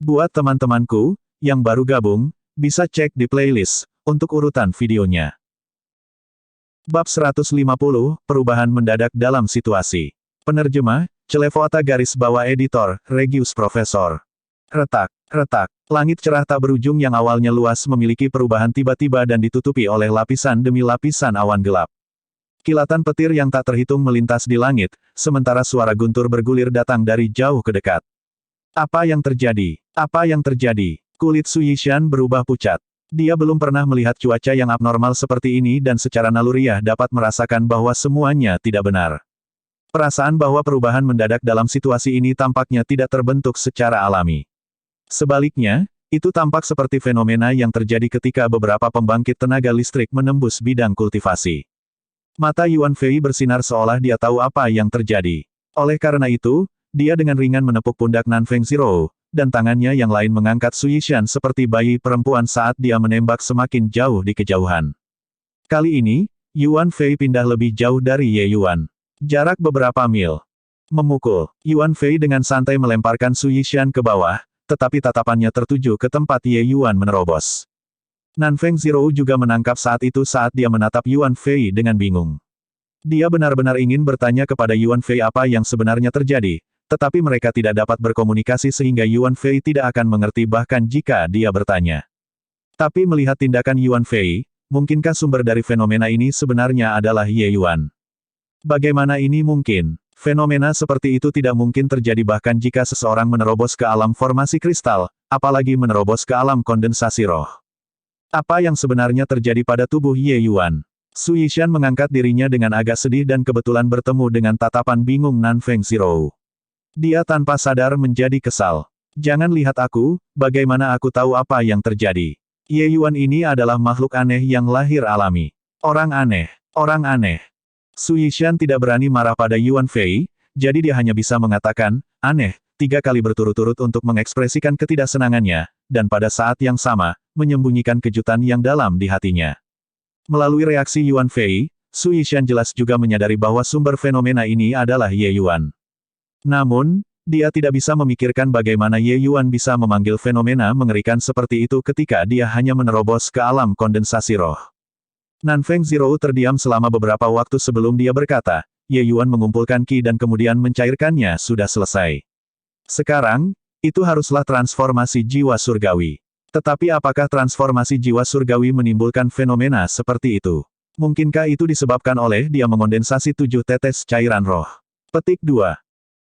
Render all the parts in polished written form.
Buat teman-temanku, yang baru gabung, bisa cek di playlist, untuk urutan videonya. Bab 150, Perubahan Mendadak Dalam Situasi. Penerjemah, Celevoata garis bawah editor, Regius Profesor. Retak, retak, langit cerah tak berujung yang awalnya luas memiliki perubahan tiba-tiba dan ditutupi oleh lapisan demi lapisan awan gelap. Kilatan petir yang tak terhitung melintas di langit, sementara suara guntur bergulir datang dari jauh ke dekat. Apa yang terjadi? Apa yang terjadi? Kulit Su Yishan berubah pucat. Dia belum pernah melihat cuaca yang abnormal seperti ini dan secara naluriah dapat merasakan bahwa semuanya tidak benar. Perasaan bahwa perubahan mendadak dalam situasi ini tampaknya tidak terbentuk secara alami. Sebaliknya, itu tampak seperti fenomena yang terjadi ketika beberapa pembangkit tenaga listrik menembus bidang kultivasi. Mata Yuan Fei bersinar seolah dia tahu apa yang terjadi. Oleh karena itu, dia dengan ringan menepuk pundak Nanfeng Zhirou, dan tangannya yang lain mengangkat Su Yishan seperti bayi perempuan saat dia menembak semakin jauh di kejauhan. Kali ini, Yuan Fei pindah lebih jauh dari Ye Yuan. Jarak beberapa mil. Memukul. Yuan Fei dengan santai melemparkan Su Yishan ke bawah, tetapi tatapannya tertuju ke tempat Ye Yuan menerobos. Nanfeng Zhirou juga menangkap saat itu saat dia menatap Yuan Fei dengan bingung. Dia benar-benar ingin bertanya kepada Yuan Fei apa yang sebenarnya terjadi, tetapi mereka tidak dapat berkomunikasi sehingga Yuan Fei tidak akan mengerti bahkan jika dia bertanya. Tapi melihat tindakan Yuan Fei, mungkinkah sumber dari fenomena ini sebenarnya adalah Ye Yuan? Bagaimana ini mungkin? Fenomena seperti itu tidak mungkin terjadi bahkan jika seseorang menerobos ke alam formasi kristal, apalagi menerobos ke alam kondensasi roh. Apa yang sebenarnya terjadi pada tubuh Ye Yuan? Su Yishan mengangkat dirinya dengan agak sedih dan kebetulan bertemu dengan tatapan bingung Nanfeng Zhirou. Dia tanpa sadar menjadi kesal. Jangan lihat aku, bagaimana aku tahu apa yang terjadi. Ye Yuan ini adalah makhluk aneh yang lahir alami. Orang aneh. Orang aneh. Su Yishan tidak berani marah pada Yuan Fei, jadi dia hanya bisa mengatakan, aneh, 3 kali berturut-turut untuk mengekspresikan ketidaksenangannya, dan pada saat yang sama, menyembunyikan kejutan yang dalam di hatinya. Melalui reaksi Yuan Fei, Su Yishan jelas juga menyadari bahwa sumber fenomena ini adalah Ye Yuan. Namun, dia tidak bisa memikirkan bagaimana Ye Yuan bisa memanggil fenomena mengerikan seperti itu ketika dia hanya menerobos ke alam kondensasi roh. Nanfeng Zhirou terdiam selama beberapa waktu sebelum dia berkata, Ye Yuan mengumpulkan Qi dan kemudian mencairkannya sudah selesai. Sekarang, itu haruslah transformasi jiwa surgawi. Tetapi apakah transformasi jiwa surgawi menimbulkan fenomena seperti itu? Mungkinkah itu disebabkan oleh dia mengondensasi 7 tetes cairan roh? Petik 2.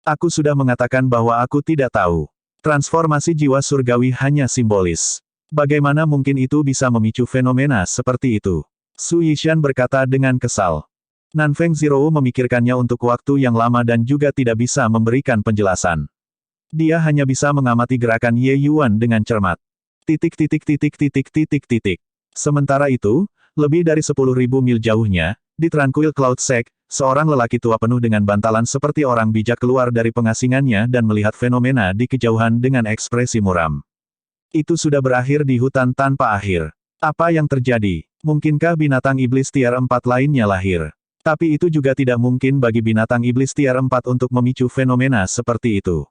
Aku sudah mengatakan bahwa aku tidak tahu. Transformasi jiwa surgawi hanya simbolis. Bagaimana mungkin itu bisa memicu fenomena seperti itu? Su Yishan berkata dengan kesal. Nanfeng Zhirou memikirkannya untuk waktu yang lama dan juga tidak bisa memberikan penjelasan. Dia hanya bisa mengamati gerakan Ye Yuan dengan cermat. Sementara itu, lebih dari 10.000 mil jauhnya, di Tranquil Cloud Sect, seorang lelaki tua penuh dengan bantalan seperti orang bijak keluar dari pengasingannya dan melihat fenomena di kejauhan dengan ekspresi muram. Itu sudah berakhir di hutan tanpa akhir. Apa yang terjadi? Mungkinkah binatang iblis tier 4 lainnya lahir? Tapi itu juga tidak mungkin bagi binatang iblis tier 4 untuk memicu fenomena seperti itu.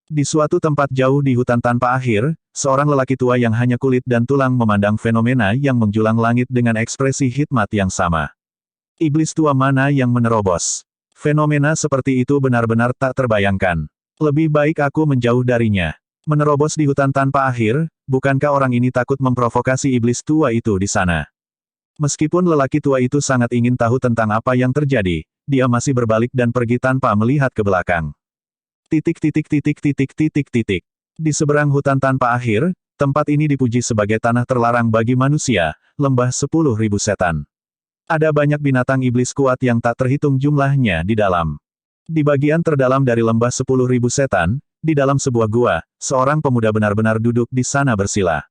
Di suatu tempat jauh di hutan tanpa akhir, seorang lelaki tua yang hanya kulit dan tulang memandang fenomena yang menjulang langit dengan ekspresi hikmat yang sama. Iblis tua mana yang menerobos? Fenomena seperti itu benar-benar tak terbayangkan. Lebih baik aku menjauh darinya. Menerobos di hutan tanpa akhir, bukankah orang ini takut memprovokasi iblis tua itu di sana? Meskipun lelaki tua itu sangat ingin tahu tentang apa yang terjadi, dia masih berbalik dan pergi tanpa melihat ke belakang. Di seberang hutan tanpa akhir, tempat ini dipuji sebagai tanah terlarang bagi manusia, lembah 10.000 setan. Ada banyak binatang iblis kuat yang tak terhitung jumlahnya di dalam. Di bagian terdalam dari lembah 10.000 setan, di dalam sebuah gua, seorang pemuda benar-benar duduk di sana bersila.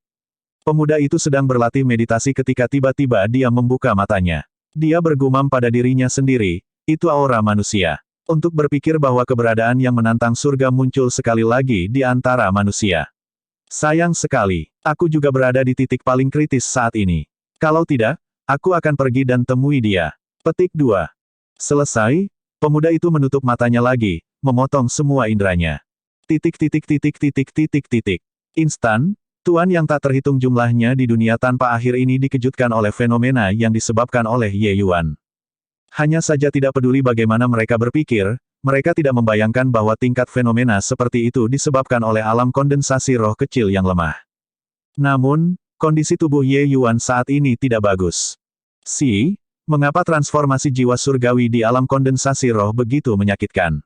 Pemuda itu sedang berlatih meditasi ketika tiba-tiba dia membuka matanya. Dia bergumam pada dirinya sendiri, itu aura manusia. Untuk berpikir bahwa keberadaan yang menantang surga muncul sekali lagi di antara manusia. Sayang sekali, aku juga berada di titik paling kritis saat ini. Kalau tidak, aku akan pergi dan temui dia. Petik 2. Selesai, pemuda itu menutup matanya lagi, memotong semua inderanya. Instan, tuan yang tak terhitung jumlahnya di dunia tanpa akhir ini dikejutkan oleh fenomena yang disebabkan oleh Ye Yuan. Hanya saja tidak peduli bagaimana mereka berpikir, mereka tidak membayangkan bahwa tingkat fenomena seperti itu disebabkan oleh alam kondensasi roh kecil yang lemah. Namun, kondisi tubuh Ye Yuan saat ini tidak bagus. Mengapa transformasi jiwa surgawi di alam kondensasi roh begitu menyakitkan?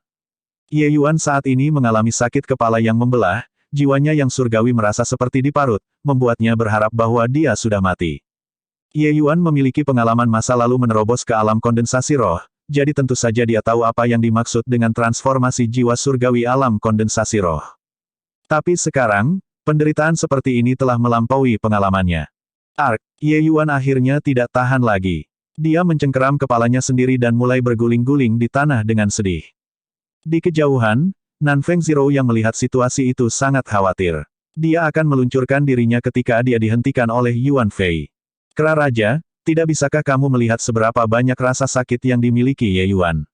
Ye Yuan saat ini mengalami sakit kepala yang membelah, jiwanya yang surgawi merasa seperti diparut, membuatnya berharap bahwa dia sudah mati. Ye Yuan memiliki pengalaman masa lalu menerobos ke alam kondensasi roh, jadi tentu saja dia tahu apa yang dimaksud dengan transformasi jiwa surgawi alam kondensasi roh. Tapi sekarang, penderitaan seperti ini telah melampaui pengalamannya. Ye Yuan akhirnya tidak tahan lagi. Dia mencengkeram kepalanya sendiri dan mulai berguling-guling di tanah dengan sedih. Di kejauhan, Nanfeng Zero yang melihat situasi itu sangat khawatir. Dia akan meluncurkan dirinya ketika dia dihentikan oleh Yuan Fei. Kera Raja, tidak bisakah kamu melihat seberapa banyak rasa sakit yang dimiliki Ye Yuan?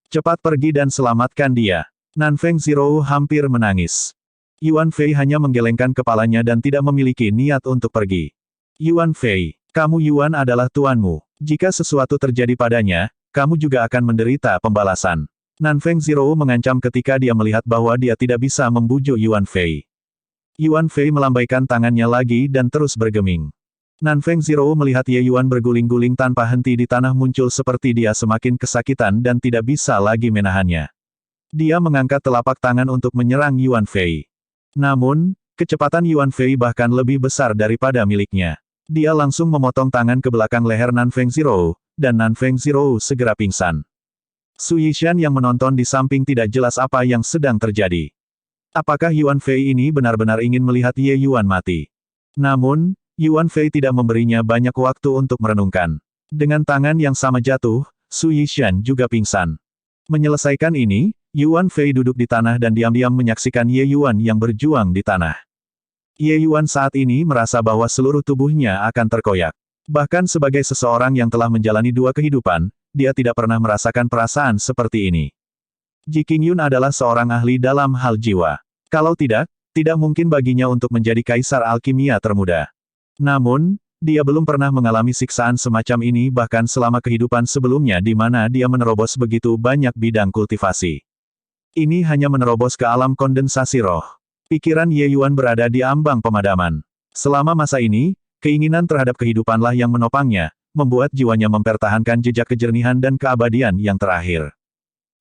Cepat pergi dan selamatkan dia. Nanfeng Zero hampir menangis. Yuan Fei hanya menggelengkan kepalanya dan tidak memiliki niat untuk pergi. Yuan Fei, kamu Yuan adalah tuanmu. Jika sesuatu terjadi padanya, kamu juga akan menderita pembalasan. Nanfeng Zero mengancam ketika dia melihat bahwa dia tidak bisa membujuk Yuan Fei. Yuan Fei melambaikan tangannya lagi dan terus bergeming. Nanfeng Zero melihat Ye Yuan berguling-guling tanpa henti di tanah muncul seperti dia semakin kesakitan dan tidak bisa lagi menahannya. Dia mengangkat telapak tangan untuk menyerang Yuan Fei. Namun, kecepatan Yuan Fei bahkan lebih besar daripada miliknya. Dia langsung memotong tangan ke belakang leher Nanfeng Zero, dan Nanfeng Zero segera pingsan. Su Yishan yang menonton di samping tidak jelas apa yang sedang terjadi. Apakah Yuan Fei ini benar-benar ingin melihat Ye Yuan mati? Namun, Yuan Fei tidak memberinya banyak waktu untuk merenungkan. Dengan tangan yang sama jatuh, Su Yishan juga pingsan. Menyelesaikan ini, Yuan Fei duduk di tanah dan diam-diam menyaksikan Ye Yuan yang berjuang di tanah. Ye Yuan saat ini merasa bahwa seluruh tubuhnya akan terkoyak. Bahkan sebagai seseorang yang telah menjalani dua kehidupan, dia tidak pernah merasakan perasaan seperti ini. Ji Qingyun adalah seorang ahli dalam hal jiwa. Kalau tidak mungkin baginya untuk menjadi kaisar alkimia termuda. Namun, dia belum pernah mengalami siksaan semacam ini bahkan selama kehidupan sebelumnya di mana dia menerobos begitu banyak bidang kultivasi. Ini hanya menerobos ke alam kondensasi roh. Pikiran Ye Yuan berada di ambang pemadaman. Selama masa ini, keinginan terhadap kehidupanlah yang menopangnya, membuat jiwanya mempertahankan jejak kejernihan dan keabadian yang terakhir.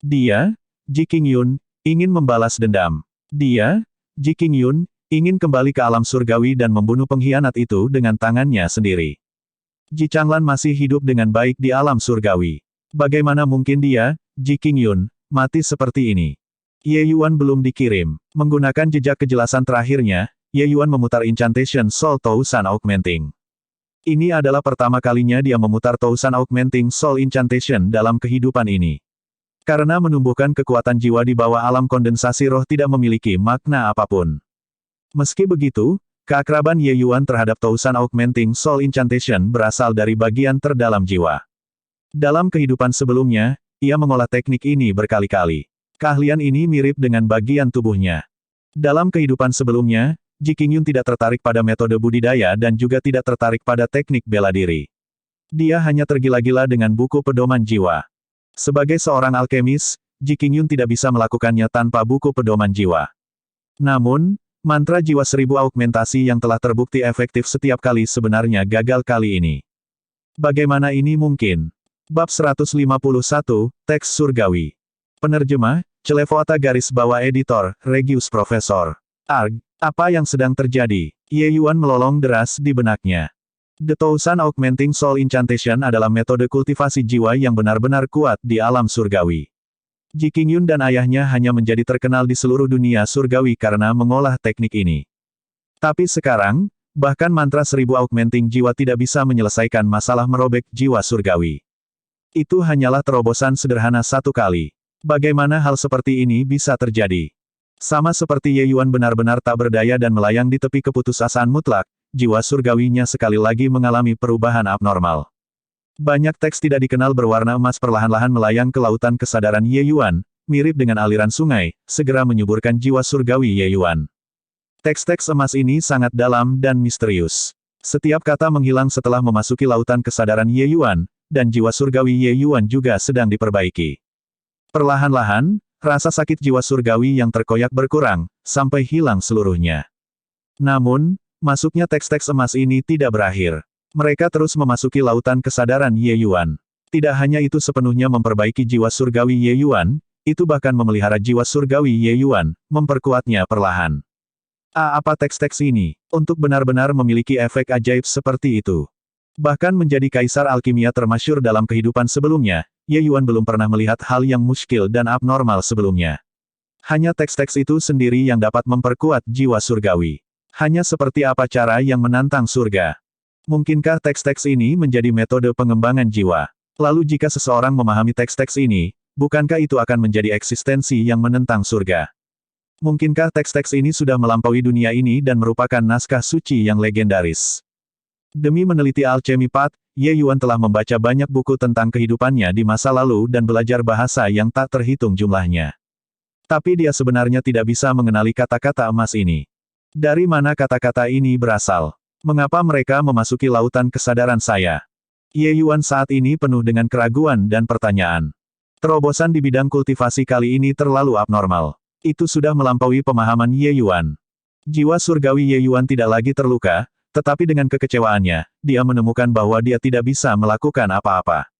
Dia, Ji Qingyun, ingin membalas dendam. Dia, Ji Qingyun, ingin kembali ke alam surgawi dan membunuh pengkhianat itu dengan tangannya sendiri. Ji Changlan masih hidup dengan baik di alam surgawi. Bagaimana mungkin dia, Ji Qingyun, mati seperti ini? Ye Yuan belum dikirim. Menggunakan jejak kejelasan terakhirnya, Ye Yuan memutar Incantation Soul Tousan Augmenting. Ini adalah pertama kalinya dia memutar Tousan Augmenting Soul Incantation dalam kehidupan ini. Karena menumbuhkan kekuatan jiwa di bawah alam kondensasi roh tidak memiliki makna apapun. Meski begitu, keakraban Ye Yuan terhadap Tousan Augmenting Soul Incantation berasal dari bagian terdalam jiwa. Dalam kehidupan sebelumnya, ia mengolah teknik ini berkali-kali. Keahlian ini mirip dengan bagian tubuhnya. Dalam kehidupan sebelumnya, Ji Qingyun tidak tertarik pada metode budidaya dan juga tidak tertarik pada teknik bela diri. Dia hanya tergila-gila dengan buku pedoman jiwa. Sebagai seorang alkemis, Ji Qingyun tidak bisa melakukannya tanpa buku pedoman jiwa. Namun, mantra jiwa 1000 augmentasi yang telah terbukti efektif setiap kali sebenarnya gagal kali ini. Bagaimana ini mungkin? Bab 151, Teks Surgawi. Penerjemah, Celevoata garis bawah editor, Regius Profesor. Apa yang sedang terjadi? Ye Yuan melolong deras di benaknya. The Tousan Augmenting Soul Incantation adalah metode kultivasi jiwa yang benar-benar kuat di alam surgawi. Ji Qingyun dan ayahnya hanya menjadi terkenal di seluruh dunia surgawi karena mengolah teknik ini. Tapi sekarang, bahkan mantra 1000 augmenting jiwa tidak bisa menyelesaikan masalah merobek jiwa surgawi. Itu hanyalah terobosan sederhana satu kali. Bagaimana hal seperti ini bisa terjadi? Sama seperti Ye Yuan benar-benar tak berdaya dan melayang di tepi keputusasaan mutlak, jiwa surgawinya sekali lagi mengalami perubahan abnormal. Banyak teks tidak dikenal berwarna emas perlahan-lahan melayang ke lautan kesadaran Ye Yuan, mirip dengan aliran sungai, segera menyuburkan jiwa surgawi Ye Yuan. Teks-teks emas ini sangat dalam dan misterius. Setiap kata menghilang setelah memasuki lautan kesadaran Ye Yuan, dan jiwa surgawi Ye Yuan juga sedang diperbaiki. Perlahan-lahan, rasa sakit jiwa surgawi yang terkoyak berkurang, sampai hilang seluruhnya. Namun, masuknya teks-teks emas ini tidak berakhir. Mereka terus memasuki lautan kesadaran Ye Yuan. Tidak hanya itu sepenuhnya memperbaiki jiwa surgawi Ye Yuan, itu bahkan memelihara jiwa surgawi Ye Yuan, memperkuatnya perlahan. Apa teks-teks ini, untuk benar-benar memiliki efek ajaib seperti itu? Bahkan menjadi kaisar alkimia termasyhur dalam kehidupan sebelumnya, Ye Yuan belum pernah melihat hal yang muskil dan abnormal sebelumnya. Hanya teks-teks itu sendiri yang dapat memperkuat jiwa surgawi. Hanya seperti apa cara yang menantang surga? Mungkinkah teks-teks ini menjadi metode pengembangan jiwa? Lalu jika seseorang memahami teks-teks ini, bukankah itu akan menjadi eksistensi yang menentang surga? Mungkinkah teks-teks ini sudah melampaui dunia ini dan merupakan naskah suci yang legendaris? Demi meneliti alchemy path, Ye Yuan telah membaca banyak buku tentang kehidupannya di masa lalu dan belajar bahasa yang tak terhitung jumlahnya. Tapi dia sebenarnya tidak bisa mengenali kata-kata emas ini. Dari mana kata-kata ini berasal? Mengapa mereka memasuki lautan kesadaran saya? Ye Yuan saat ini penuh dengan keraguan dan pertanyaan. Terobosan di bidang kultivasi kali ini terlalu abnormal. Itu sudah melampaui pemahaman Ye Yuan. Jiwa surgawi Ye Yuan tidak lagi terluka, tetapi dengan kekecewaannya, dia menemukan bahwa dia tidak bisa melakukan apa-apa.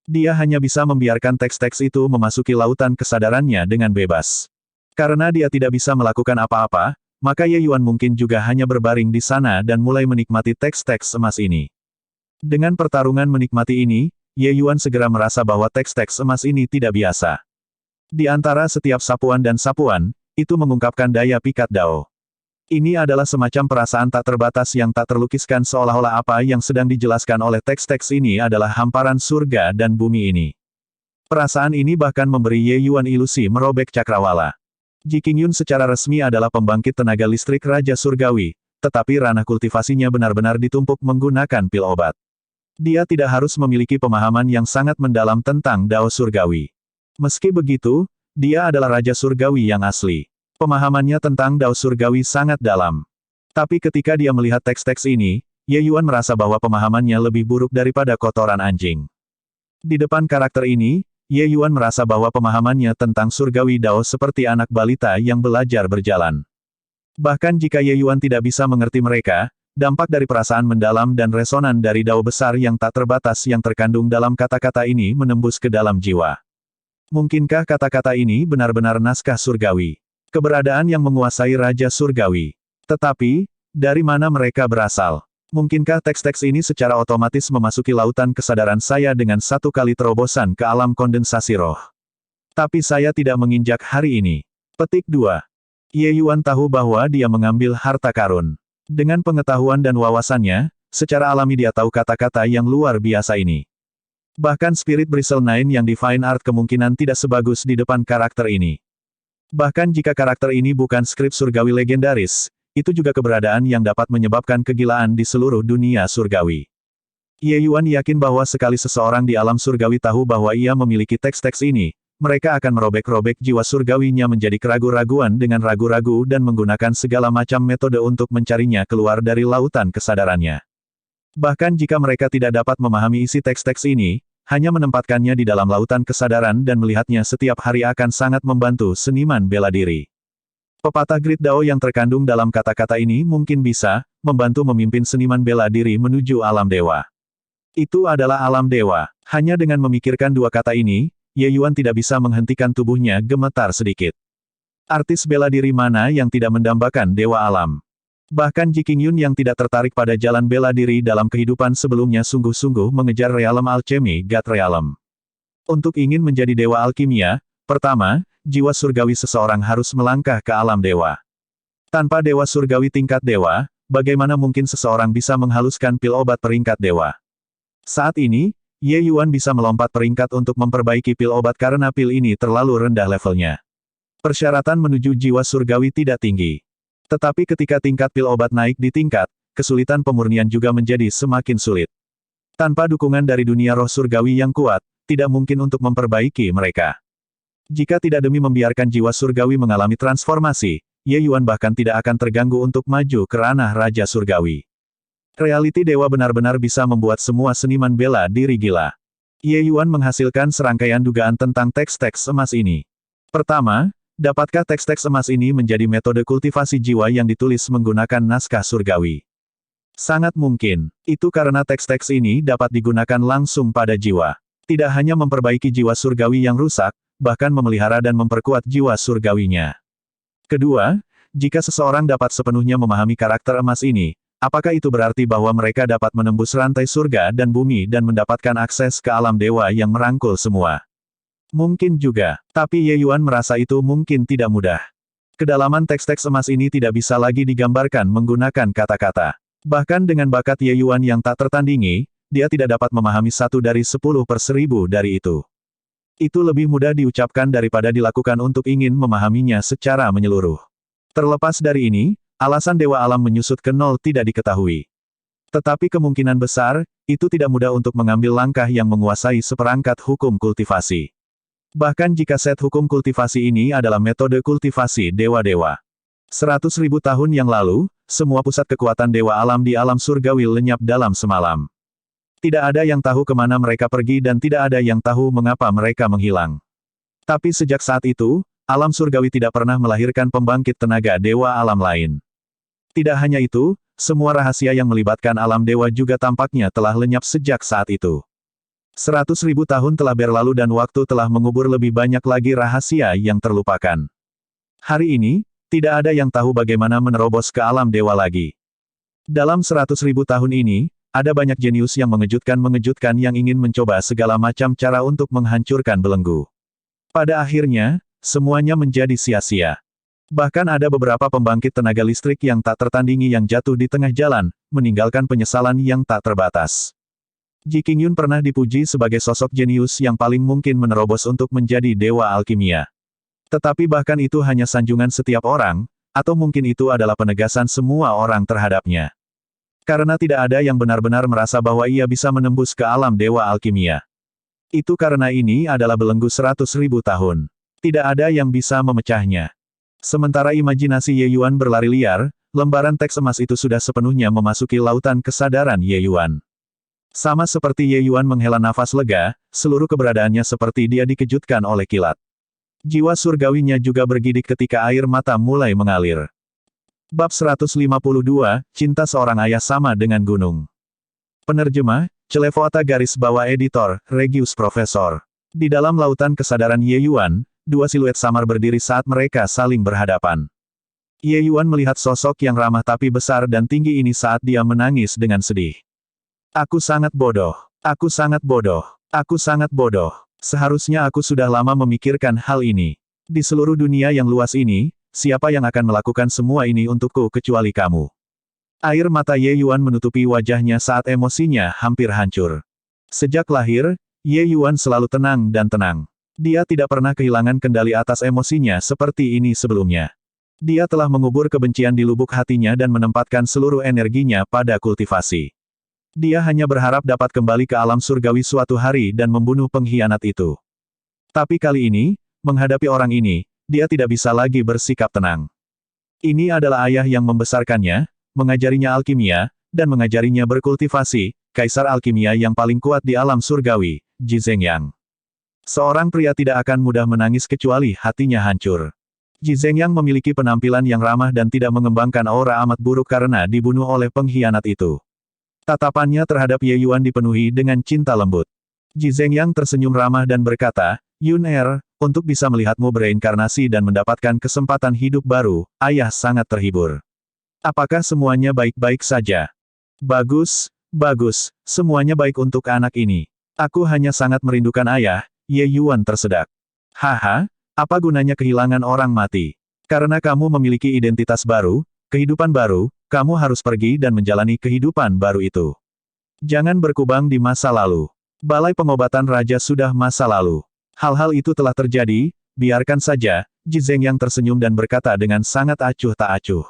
Dia hanya bisa membiarkan teks-teks itu memasuki lautan kesadarannya dengan bebas. Karena dia tidak bisa melakukan apa-apa, maka Ye Yuan mungkin juga hanya berbaring di sana dan mulai menikmati teks-teks emas ini. Dengan pertarungan menikmati ini, Ye Yuan segera merasa bahwa teks-teks emas ini tidak biasa. Di antara setiap sapuan dan sapuan, itu mengungkapkan daya pikat Dao. Ini adalah semacam perasaan tak terbatas yang tak terlukiskan seolah-olah apa yang sedang dijelaskan oleh teks-teks ini adalah hamparan surga dan bumi ini. Perasaan ini bahkan memberi Ye Yuan ilusi merobek cakrawala. Ji Qingyun secara resmi adalah pembangkit tenaga listrik Raja Surgawi, tetapi ranah kultivasinya benar-benar ditumpuk menggunakan pil obat. Dia tidak harus memiliki pemahaman yang sangat mendalam tentang Dao Surgawi. Meski begitu, dia adalah Raja Surgawi yang asli. Pemahamannya tentang Dao Surgawi sangat dalam. Tapi ketika dia melihat teks-teks ini, Ye Yuan merasa bahwa pemahamannya lebih buruk daripada kotoran anjing. Di depan karakter ini, Ye Yuan merasa bahwa pemahamannya tentang Surgawi Dao seperti anak balita yang belajar berjalan. Bahkan jika Ye Yuan tidak bisa mengerti mereka, dampak dari perasaan mendalam dan resonan dari Dao besar yang tak terbatas yang terkandung dalam kata-kata ini menembus ke dalam jiwa. Mungkinkah kata-kata ini benar-benar naskah surgawi? Keberadaan yang menguasai Raja Surgawi. Tetapi, dari mana mereka berasal? Mungkinkah teks-teks ini secara otomatis memasuki lautan kesadaran saya dengan satu kali terobosan ke alam kondensasi roh? Tapi saya tidak menginjak hari ini. Petik 2. Ye Yuan tahu bahwa dia mengambil harta karun. Dengan pengetahuan dan wawasannya, secara alami dia tahu kata-kata yang luar biasa ini. Bahkan Spirit Bristle Nine yang Divine Art kemungkinan tidak sebagus di depan karakter ini. Bahkan jika karakter ini bukan skrip surgawi legendaris, itu juga keberadaan yang dapat menyebabkan kegilaan di seluruh dunia surgawi. Ye Yuan yakin bahwa sekali seseorang di alam surgawi tahu bahwa ia memiliki teks-teks ini, mereka akan merobek-robek jiwa surgawinya menjadi keraguan-raguan dengan ragu-ragu dan menggunakan segala macam metode untuk mencarinya keluar dari lautan kesadarannya. Bahkan jika mereka tidak dapat memahami isi teks-teks ini, hanya menempatkannya di dalam lautan kesadaran dan melihatnya setiap hari akan sangat membantu seniman bela diri. Pepatah Grid Dao yang terkandung dalam kata-kata ini mungkin bisa membantu memimpin seniman bela diri menuju alam dewa. Itu adalah alam dewa. Hanya dengan memikirkan dua kata ini, Ye Yuan tidak bisa menghentikan tubuhnya gemetar sedikit. Artis bela diri mana yang tidak mendambakan dewa alam? Bahkan Ji Qingyun yang tidak tertarik pada jalan bela diri dalam kehidupan sebelumnya sungguh-sungguh mengejar realem alchemy God Realm. Untuk ingin menjadi dewa alkimia, pertama, jiwa surgawi seseorang harus melangkah ke alam dewa. Tanpa dewa surgawi tingkat dewa, bagaimana mungkin seseorang bisa menghaluskan pil obat peringkat dewa? Saat ini, Ye Yuan bisa melompat peringkat untuk memperbaiki pil obat karena pil ini terlalu rendah levelnya. Persyaratan menuju jiwa surgawi tidak tinggi. Tetapi ketika tingkat pil obat naik di tingkat, kesulitan pemurnian juga menjadi semakin sulit. Tanpa dukungan dari dunia roh surgawi yang kuat, tidak mungkin untuk memperbaiki mereka. Jika tidak demi membiarkan jiwa surgawi mengalami transformasi, Ye Yuan bahkan tidak akan terganggu untuk maju ke ranah Raja Surgawi. Realiti dewa benar-benar bisa membuat semua seniman bela diri gila. Ye Yuan menghasilkan serangkaian dugaan tentang teks-teks emas ini. Pertama, dapatkah teks-teks emas ini menjadi metode kultivasi jiwa yang ditulis menggunakan naskah surgawi? Sangat mungkin. Itu karena teks-teks ini dapat digunakan langsung pada jiwa. Tidak hanya memperbaiki jiwa surgawi yang rusak, bahkan memelihara dan memperkuat jiwa surgawinya. Kedua, jika seseorang dapat sepenuhnya memahami karakter emas ini, apakah itu berarti bahwa mereka dapat menembus rantai surga dan bumi dan mendapatkan akses ke alam dewa yang merangkul semua? Mungkin juga, tapi Ye Yuan merasa itu mungkin tidak mudah. Kedalaman teks-teks emas ini tidak bisa lagi digambarkan menggunakan kata-kata. Bahkan dengan bakat Ye Yuan yang tak tertandingi, dia tidak dapat memahami 1/10/1000 dari itu. Itu lebih mudah diucapkan daripada dilakukan untuk ingin memahaminya secara menyeluruh. Terlepas dari ini, alasan Dewa Alam menyusut ke nol tidak diketahui. Tetapi kemungkinan besar, itu tidak mudah untuk mengambil langkah yang menguasai seperangkat hukum kultivasi. Bahkan jika set hukum kultivasi ini adalah metode kultivasi dewa-dewa. 100.000 tahun yang lalu, semua pusat kekuatan Dewa Alam di alam surgawi lenyap dalam semalam. Tidak ada yang tahu kemana mereka pergi dan tidak ada yang tahu mengapa mereka menghilang. Tapi sejak saat itu, alam surgawi tidak pernah melahirkan pembangkit tenaga dewa alam lain. Tidak hanya itu, semua rahasia yang melibatkan alam dewa juga tampaknya telah lenyap sejak saat itu. 100.000 tahun telah berlalu dan waktu telah mengubur lebih banyak lagi rahasia yang terlupakan. Hari ini, tidak ada yang tahu bagaimana menerobos ke alam dewa lagi. Dalam 100.000 tahun ini, ada banyak jenius yang mengejutkan yang ingin mencoba segala macam cara untuk menghancurkan belenggu. Pada akhirnya, semuanya menjadi sia-sia. Bahkan ada beberapa pembangkit tenaga listrik yang tak tertandingi yang jatuh di tengah jalan, meninggalkan penyesalan yang tak terbatas. Ji Qingyun pernah dipuji sebagai sosok jenius yang paling mungkin menerobos untuk menjadi dewa alkimia. Tetapi bahkan itu hanya sanjungan setiap orang, atau mungkin itu adalah penegasan semua orang terhadapnya. Karena tidak ada yang benar-benar merasa bahwa ia bisa menembus ke alam dewa alkimia. Itu karena ini adalah belenggu 100.000 tahun. Tidak ada yang bisa memecahnya. Sementara imajinasi Ye Yuan berlari liar, lembaran teks emas itu sudah sepenuhnya memasuki lautan kesadaran Ye Yuan. Sama seperti Ye Yuan menghela nafas lega, seluruh keberadaannya seperti dia dikejutkan oleh kilat. Jiwa surgawinya juga bergidik ketika air mata mulai mengalir. Bab 152, Cinta Seorang Ayah Sama Dengan Gunung. Penerjemah, Celevoata garis bawah editor, Regius Profesor. Di dalam lautan kesadaran Ye Yuan, dua siluet samar berdiri saat mereka saling berhadapan. Ye Yuan melihat sosok yang ramah tapi besar dan tinggi ini saat dia menangis dengan sedih. Aku sangat bodoh. Aku sangat bodoh. Aku sangat bodoh. Seharusnya aku sudah lama memikirkan hal ini. Di seluruh dunia yang luas ini, siapa yang akan melakukan semua ini untukku kecuali kamu? Air mata Ye Yuan menutupi wajahnya saat emosinya hampir hancur. Sejak lahir, Ye Yuan selalu tenang dan tenang. Dia tidak pernah kehilangan kendali atas emosinya seperti ini sebelumnya. Dia telah mengubur kebencian di lubuk hatinya dan menempatkan seluruh energinya pada kultivasi. Dia hanya berharap dapat kembali ke alam surgawi suatu hari dan membunuh pengkhianat itu. Tapi kali ini, menghadapi orang ini, dia tidak bisa lagi bersikap tenang. Ini adalah ayah yang membesarkannya, mengajarinya alkimia, dan mengajarinya berkultivasi, kaisar alkimia yang paling kuat di alam surgawi, Ji Zhengyang. Seorang pria tidak akan mudah menangis kecuali hatinya hancur. Ji Zhengyang memiliki penampilan yang ramah dan tidak mengembangkan aura amat buruk karena dibunuh oleh pengkhianat itu. Tatapannya terhadap Ye Yuan dipenuhi dengan cinta lembut. Ji Zhengyang tersenyum ramah dan berkata, Yun untuk bisa melihatmu bereinkarnasi dan mendapatkan kesempatan hidup baru, ayah sangat terhibur. Apakah semuanya baik-baik saja? Bagus, bagus, semuanya baik untuk anak ini. Aku hanya sangat merindukan ayah, Ye Yuan tersedak. Haha, apa gunanya kehilangan orang mati? Karena kamu memiliki identitas baru, kehidupan baru, kamu harus pergi dan menjalani kehidupan baru itu. Jangan berkubang di masa lalu. Balai pengobatan raja sudah masa lalu. Hal-hal itu telah terjadi, biarkan saja, Ji Zhengyang tersenyum dan berkata dengan sangat acuh tak acuh.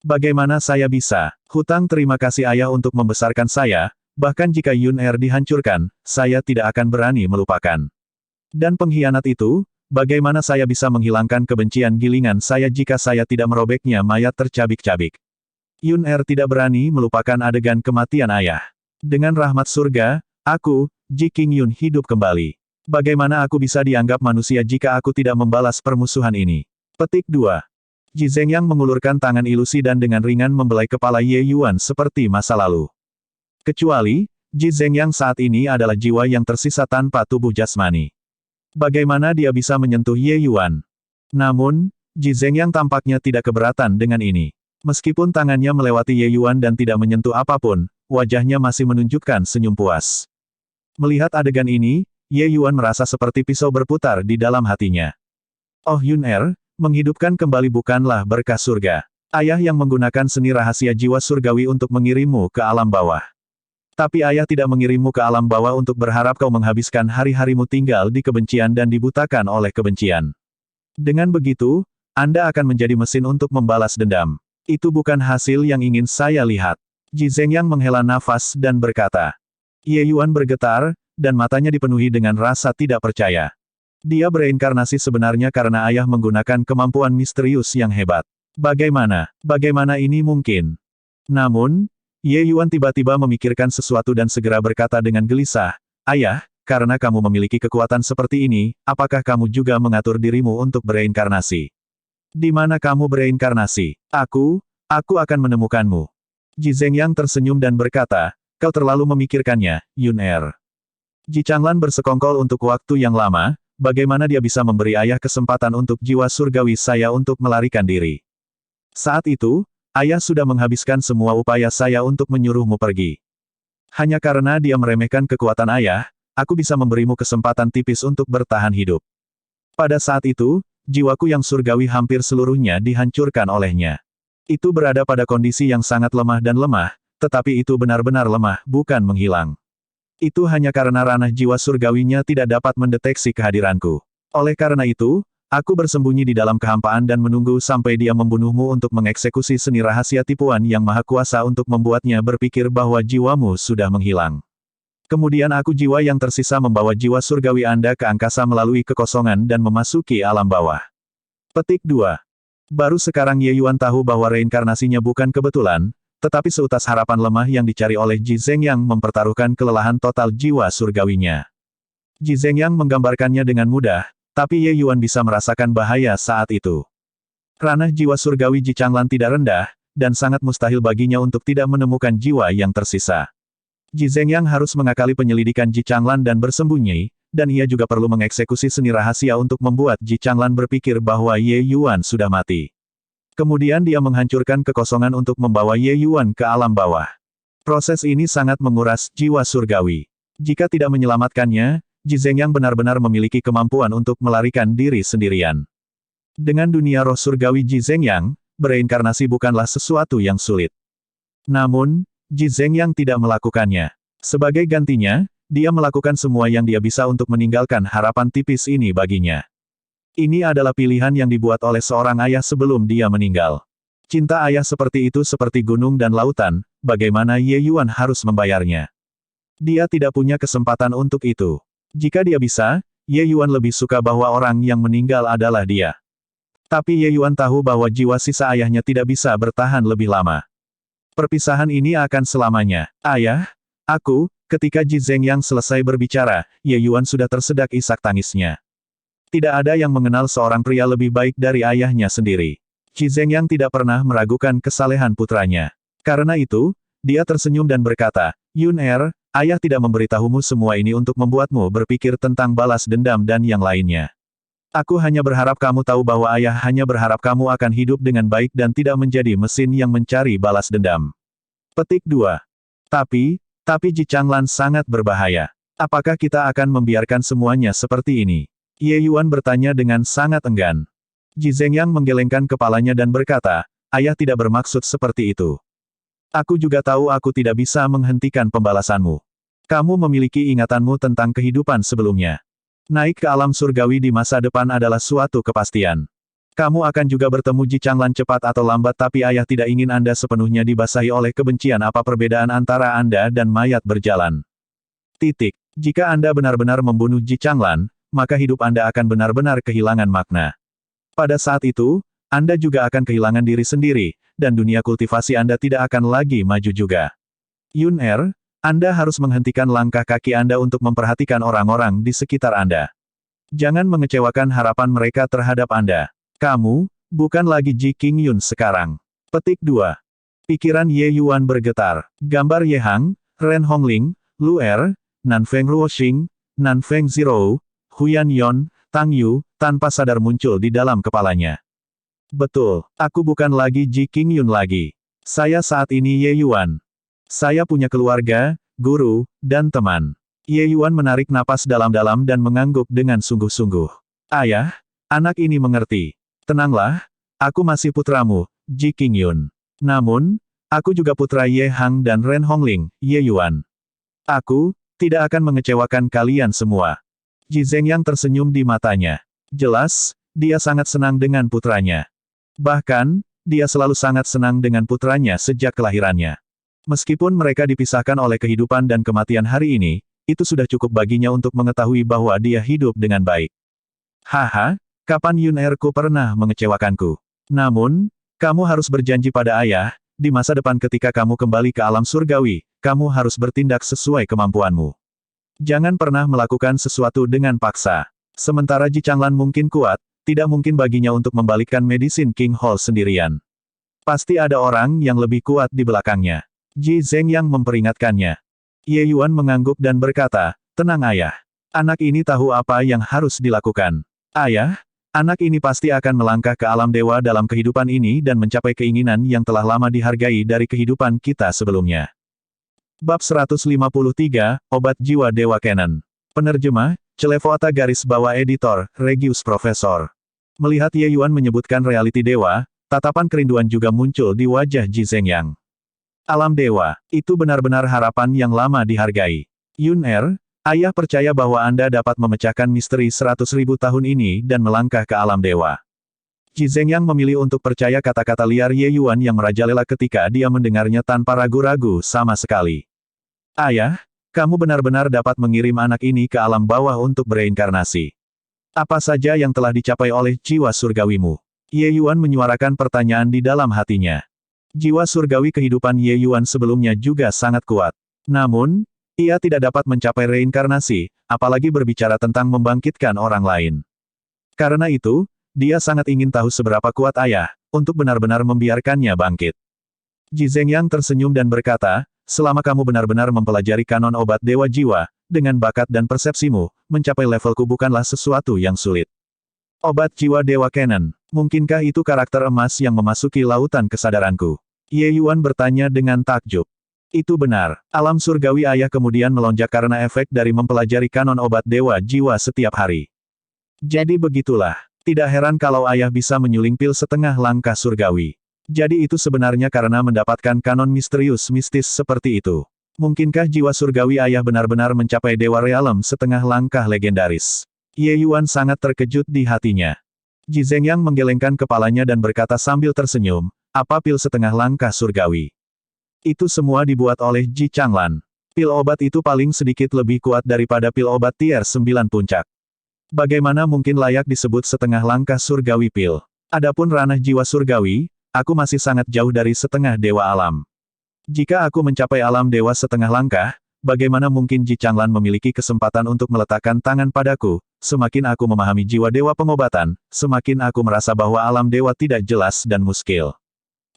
Bagaimana saya bisa? Hutang terima kasih ayah untuk membesarkan saya, bahkan jika Yun dihancurkan, saya tidak akan berani melupakan. Dan pengkhianat itu, Bagaimana saya bisa menghilangkan kebencian gilingan saya jika saya tidak merobeknya? Mayat tercabik-cabik. Yun Er tidak berani melupakan adegan kematian ayah. Dengan rahmat surga, aku, Ji King Yun hidup kembali. Bagaimana aku bisa dianggap manusia jika aku tidak membalas permusuhan ini? Petik 2. Ji Zhengyang mengulurkan tangan ilusi dan dengan ringan membelai kepala Ye Yuan seperti masa lalu. Kecuali, Ji Zhengyang saat ini adalah jiwa yang tersisa tanpa tubuh jasmani. Bagaimana dia bisa menyentuh Ye Yuan? Namun, Ji Zhengyang tampaknya tidak keberatan dengan ini. Meskipun tangannya melewati Ye Yuan dan tidak menyentuh apapun, wajahnya masih menunjukkan senyum puas. Melihat adegan ini, Ye Yuan merasa seperti pisau berputar di dalam hatinya. Oh Yun Er, menghidupkan kembali bukanlah berkah surga. Ayah yang menggunakan seni rahasia jiwa surgawi untuk mengirimmu ke alam bawah. Tapi ayah tidak mengirimmu ke alam bawah untuk berharap kau menghabiskan hari-harimu tinggal di kebencian dan dibutakan oleh kebencian. Dengan begitu, Anda akan menjadi mesin untuk membalas dendam. Itu bukan hasil yang ingin saya lihat. Ji Zhengyang menghela nafas dan berkata. Ye Yuan bergetar, dan matanya dipenuhi dengan rasa tidak percaya. Dia bereinkarnasi sebenarnya karena ayah menggunakan kemampuan misterius yang hebat. Bagaimana ini mungkin? Namun, Ye Yuan tiba-tiba memikirkan sesuatu dan segera berkata dengan gelisah, Ayah, karena kamu memiliki kekuatan seperti ini, apakah kamu juga mengatur dirimu untuk bereinkarnasi? Di mana kamu bereinkarnasi? Aku akan menemukanmu. Ji Zhengyang tersenyum dan berkata, kau terlalu memikirkannya, Yun Er. Ji Changlan bersekongkol untuk waktu yang lama, bagaimana dia bisa memberi ayah kesempatan untuk jiwa surgawi saya untuk melarikan diri? Saat itu, ayah sudah menghabiskan semua upaya saya untuk menyuruhmu pergi. Hanya karena dia meremehkan kekuatan ayah, aku bisa memberimu kesempatan tipis untuk bertahan hidup. Pada saat itu, jiwaku yang surgawi hampir seluruhnya dihancurkan olehnya. Itu berada pada kondisi yang sangat lemah dan lemah, tetapi itu benar-benar lemah, bukan menghilang. Itu hanya karena ranah jiwa surgawinya tidak dapat mendeteksi kehadiranku. Oleh karena itu, aku bersembunyi di dalam kehampaan dan menunggu sampai dia membunuhmu untuk mengeksekusi seni rahasia tipuan yang maha kuasa untuk membuatnya berpikir bahwa jiwamu sudah menghilang. Kemudian aku jiwa yang tersisa membawa jiwa surgawi Anda ke angkasa melalui kekosongan dan memasuki alam bawah. Petik 2. Baru sekarang Ye Yuan tahu bahwa reinkarnasinya bukan kebetulan, tetapi seutas harapan lemah yang dicari oleh Ji Zhengyang mempertaruhkan kelelahan total jiwa surgawinya. Ji Zhengyang menggambarkannya dengan mudah, tapi Ye Yuan bisa merasakan bahaya saat itu. Ranah jiwa surgawi Ji Changlan tidak rendah, dan sangat mustahil baginya untuk tidak menemukan jiwa yang tersisa. Ji Zhengyang harus mengakali penyelidikan Ji Changlan dan bersembunyi, dan ia juga perlu mengeksekusi seni rahasia untuk membuat Ji Changlan berpikir bahwa Ye Yuan sudah mati. Kemudian dia menghancurkan kekosongan untuk membawa Ye Yuan ke alam bawah. Proses ini sangat menguras jiwa surgawi. Jika tidak menyelamatkannya, Ji Zhengyang benar-benar memiliki kemampuan untuk melarikan diri sendirian. Dengan dunia roh surgawi Ji Zhengyang, bereinkarnasi bukanlah sesuatu yang sulit. Namun, Ji Zhengyang tidak melakukannya. Sebagai gantinya, dia melakukan semua yang dia bisa untuk meninggalkan harapan tipis ini baginya. Ini adalah pilihan yang dibuat oleh seorang ayah sebelum dia meninggal. Cinta ayah seperti itu seperti gunung dan lautan, bagaimana Ye Yuan harus membayarnya? Dia tidak punya kesempatan untuk itu. Jika dia bisa, Ye Yuan lebih suka bahwa orang yang meninggal adalah dia. Tapi Ye Yuan tahu bahwa jiwa sisa ayahnya tidak bisa bertahan lebih lama. Perpisahan ini akan selamanya. Ayah, ketika Ji Zhengyang selesai berbicara, Ye Yuan sudah tersedak isak tangisnya. Tidak ada yang mengenal seorang pria lebih baik dari ayahnya sendiri. Ji Zhengyang tidak pernah meragukan kesalehan putranya. Karena itu, dia tersenyum dan berkata, Yun Er, ayah tidak memberitahumu semua ini untuk membuatmu berpikir tentang balas dendam dan yang lainnya. Aku hanya berharap kamu tahu bahwa ayah hanya berharap kamu akan hidup dengan baik dan tidak menjadi mesin yang mencari balas dendam. Petik 2. Tapi Ji Changlan sangat berbahaya. Apakah kita akan membiarkan semuanya seperti ini? Ye Yuan bertanya dengan sangat enggan. Ji Zhengyang menggelengkan kepalanya dan berkata, ayah tidak bermaksud seperti itu. Aku juga tahu aku tidak bisa menghentikan pembalasanmu. Kamu memiliki ingatanmu tentang kehidupan sebelumnya. Naik ke alam surgawi di masa depan adalah suatu kepastian. Kamu akan juga bertemu Ji Changlan cepat atau lambat tapi ayah tidak ingin Anda sepenuhnya dibasahi oleh kebencian apa perbedaan antara Anda dan mayat berjalan. Titik. Jika Anda benar-benar membunuh Ji Changlan, maka hidup Anda akan benar-benar kehilangan makna. Pada saat itu, Anda juga akan kehilangan diri sendiri, dan dunia kultivasi Anda tidak akan lagi maju juga. Yun-Er, Anda harus menghentikan langkah kaki Anda untuk memperhatikan orang-orang di sekitar Anda. Jangan mengecewakan harapan mereka terhadap Anda. Kamu, bukan lagi Ji Qingyun sekarang. Petik 2. Pikiran Ye Yuan bergetar. Gambar Ye Hang, Ren Hongling, Lu Er, Nanfeng Ruoxing, Nanfeng Zhou, Huyan Yon, Tang Yu, tanpa sadar muncul di dalam kepalanya. Betul, aku bukan lagi Ji Qingyun lagi. Saya saat ini Ye Yuan. Saya punya keluarga, guru, dan teman. Ye Yuan menarik napas dalam-dalam dan mengangguk dengan sungguh-sungguh. Ayah, anak ini mengerti. Tenanglah, aku masih putramu, Ji Qingyun. Namun, aku juga putra Ye Hang dan Ren Hongling, Ye Yuan. Aku tidak akan mengecewakan kalian semua. Ji Zhengyang tersenyum di matanya. Jelas, dia sangat senang dengan putranya. Bahkan, dia selalu sangat senang dengan putranya sejak kelahirannya. Meskipun mereka dipisahkan oleh kehidupan dan kematian hari ini, itu sudah cukup baginya untuk mengetahui bahwa dia hidup dengan baik. Haha, kapan Yun-erku pernah mengecewakanku? Namun, kamu harus berjanji pada ayah, di masa depan ketika kamu kembali ke alam surgawi, kamu harus bertindak sesuai kemampuanmu. Jangan pernah melakukan sesuatu dengan paksa. Sementara Ji Changlan mungkin kuat, tidak mungkin baginya untuk membalikkan Medicine King Hall sendirian. Pasti ada orang yang lebih kuat di belakangnya. Ji Zhengyang memperingatkannya. Ye Yuan mengangguk dan berkata, tenang ayah. Anak ini tahu apa yang harus dilakukan. Ayah, anak ini pasti akan melangkah ke alam dewa dalam kehidupan ini dan mencapai keinginan yang telah lama dihargai dari kehidupan kita sebelumnya. Bab 153, Obat Jiwa Dewa Canon. Penerjemah, Celevoata garis bawah editor, Regius Profesor. Melihat Ye Yuan menyebutkan realiti dewa, tatapan kerinduan juga muncul di wajah Ji Zhengyang. Alam dewa, itu benar-benar harapan yang lama dihargai. Yun-er, ayah percaya bahwa Anda dapat memecahkan misteri 100.000 tahun ini dan melangkah ke alam dewa. Ji Zhengyang memilih untuk percaya kata-kata liar Ye Yuan yang merajalela ketika dia mendengarnya tanpa ragu-ragu sama sekali. Ayah, kamu benar-benar dapat mengirim anak ini ke alam bawah untuk bereinkarnasi. Apa saja yang telah dicapai oleh jiwa surgawimu? Ye Yuan menyuarakan pertanyaan di dalam hatinya. Jiwa surgawi kehidupan Ye Yuan sebelumnya juga sangat kuat. Namun, ia tidak dapat mencapai reinkarnasi, apalagi berbicara tentang membangkitkan orang lain. Karena itu, dia sangat ingin tahu seberapa kuat ayah, untuk benar-benar membiarkannya bangkit. Ji Zhengyang tersenyum dan berkata, selama kamu benar-benar mempelajari kanon obat dewa jiwa, dengan bakat dan persepsimu, mencapai levelku bukanlah sesuatu yang sulit. Obat jiwa dewa Canon, mungkinkah itu karakter emas yang memasuki lautan kesadaranku? Ye Yuan bertanya dengan takjub. Itu benar, alam surgawi ayah kemudian melonjak karena efek dari mempelajari kanon obat dewa jiwa setiap hari. Jadi begitulah, tidak heran kalau ayah bisa menyuling pil setengah langkah surgawi. Jadi itu sebenarnya karena mendapatkan kanon misterius-mistis seperti itu. Mungkinkah jiwa surgawi ayah benar-benar mencapai dewa realem setengah langkah legendaris? Ye Yuan sangat terkejut di hatinya. Ji Zhengyang menggelengkan kepalanya dan berkata sambil tersenyum, apa pil setengah langkah surgawi? Itu semua dibuat oleh Ji Changlan. Pil obat itu paling sedikit lebih kuat daripada pil obat tier 9 puncak. Bagaimana mungkin layak disebut setengah langkah surgawi pil? Adapun ranah jiwa surgawi, aku masih sangat jauh dari setengah dewa alam. Jika aku mencapai alam dewa setengah langkah, bagaimana mungkin Ji Changlan memiliki kesempatan untuk meletakkan tangan padaku? Semakin aku memahami jiwa dewa pengobatan, semakin aku merasa bahwa alam dewa tidak jelas dan muskil.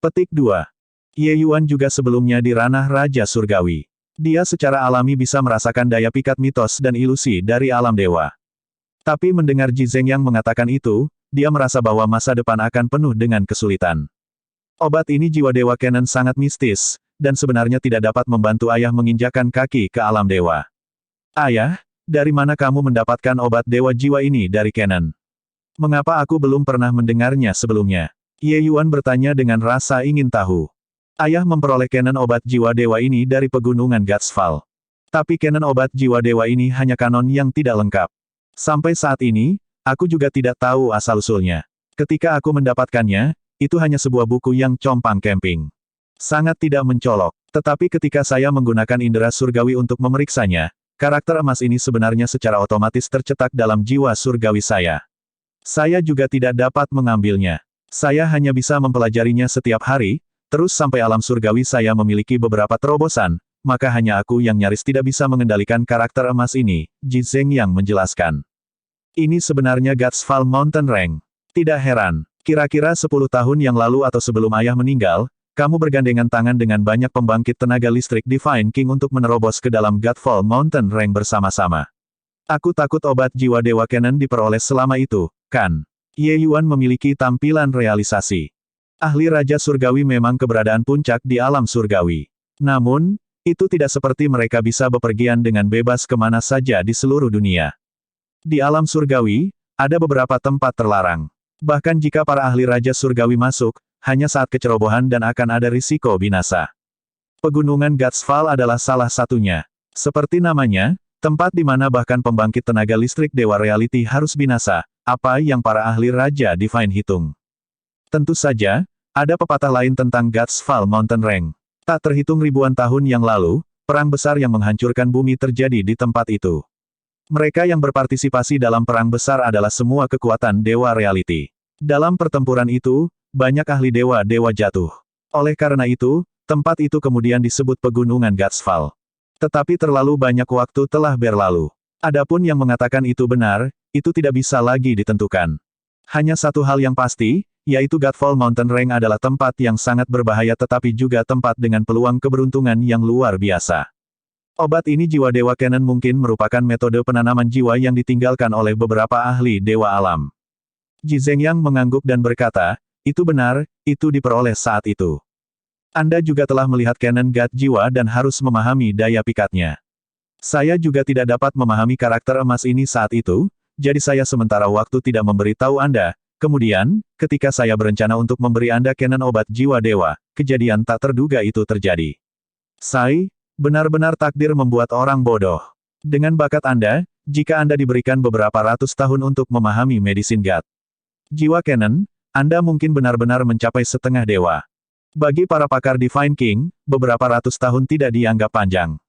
Petik 2. Ye Yuan juga sebelumnya di ranah Raja Surgawi. Dia secara alami bisa merasakan daya pikat mitos dan ilusi dari alam dewa. Tapi mendengar Ji Zhengyang mengatakan itu, dia merasa bahwa masa depan akan penuh dengan kesulitan. Obat ini jiwa dewa Canon sangat mistis, dan sebenarnya tidak dapat membantu ayah menginjakan kaki ke alam dewa. Ayah, dari mana kamu mendapatkan obat dewa jiwa ini dari Canon? Mengapa aku belum pernah mendengarnya sebelumnya? Ye Yuan bertanya dengan rasa ingin tahu. Ayah memperoleh Canon obat jiwa dewa ini dari pegunungan Gatsfall. Tapi Canon obat jiwa dewa ini hanya kanon yang tidak lengkap. Sampai saat ini, aku juga tidak tahu asal-usulnya. Ketika aku mendapatkannya, itu hanya sebuah buku yang compang camping. Sangat tidak mencolok. Tetapi ketika saya menggunakan indera surgawi untuk memeriksanya, karakter emas ini sebenarnya secara otomatis tercetak dalam jiwa surgawi saya. Saya juga tidak dapat mengambilnya. Saya hanya bisa mempelajarinya setiap hari, terus sampai alam surgawi saya memiliki beberapa terobosan, maka hanya aku yang nyaris tidak bisa mengendalikan karakter emas ini, Ji Zeng yang menjelaskan. Ini sebenarnya Godsfall Mountain Rank. Tidak heran, kira-kira 10 tahun yang lalu atau sebelum ayah meninggal, kamu bergandengan tangan dengan banyak pembangkit tenaga listrik Divine King untuk menerobos ke dalam Godfall Mountain Rank bersama-sama. Aku takut obat jiwa Dewa Canon diperoleh selama itu, kan? Ye Yuan memiliki tampilan realisasi. Ahli Raja Surgawi memang keberadaan puncak di alam surgawi. Namun, itu tidak seperti mereka bisa bepergian dengan bebas kemana saja di seluruh dunia. Di alam surgawi, ada beberapa tempat terlarang. Bahkan jika para ahli Raja Surgawi masuk, hanya saat kecerobohan dan akan ada risiko binasa. Pegunungan Godsfall adalah salah satunya. Seperti namanya, tempat di mana bahkan pembangkit tenaga listrik Dewa Reality harus binasa, apa yang para ahli Raja Divine hitung. Tentu saja, ada pepatah lain tentang Godsfall Mountain Rank. Tak terhitung ribuan tahun yang lalu, perang besar yang menghancurkan bumi terjadi di tempat itu. Mereka yang berpartisipasi dalam perang besar adalah semua kekuatan Dewa Reality. Dalam pertempuran itu, banyak ahli dewa-dewa jatuh. Oleh karena itu, tempat itu kemudian disebut Pegunungan Godsfall. Tetapi terlalu banyak waktu telah berlalu. Adapun yang mengatakan itu benar, itu tidak bisa lagi ditentukan. Hanya satu hal yang pasti, yaitu Godfall Mountain Rank adalah tempat yang sangat berbahaya tetapi juga tempat dengan peluang keberuntungan yang luar biasa. Obat ini jiwa Dewa Canon mungkin merupakan metode penanaman jiwa yang ditinggalkan oleh beberapa ahli dewa alam. Ji Zhengyang mengangguk dan berkata, itu benar, itu diperoleh saat itu. Anda juga telah melihat Canon God jiwa dan harus memahami daya pikatnya. Saya juga tidak dapat memahami karakter emas ini saat itu, jadi saya sementara waktu tidak memberitahu Anda. Kemudian, ketika saya berencana untuk memberi Anda Canon obat jiwa dewa, kejadian tak terduga itu terjadi. Benar-benar takdir membuat orang bodoh. Dengan bakat Anda, jika Anda diberikan beberapa ratus tahun untuk memahami medisin God jiwa Canon, Anda mungkin benar-benar mencapai setengah dewa. Bagi para pakar Divine King, beberapa ratus tahun tidak dianggap panjang.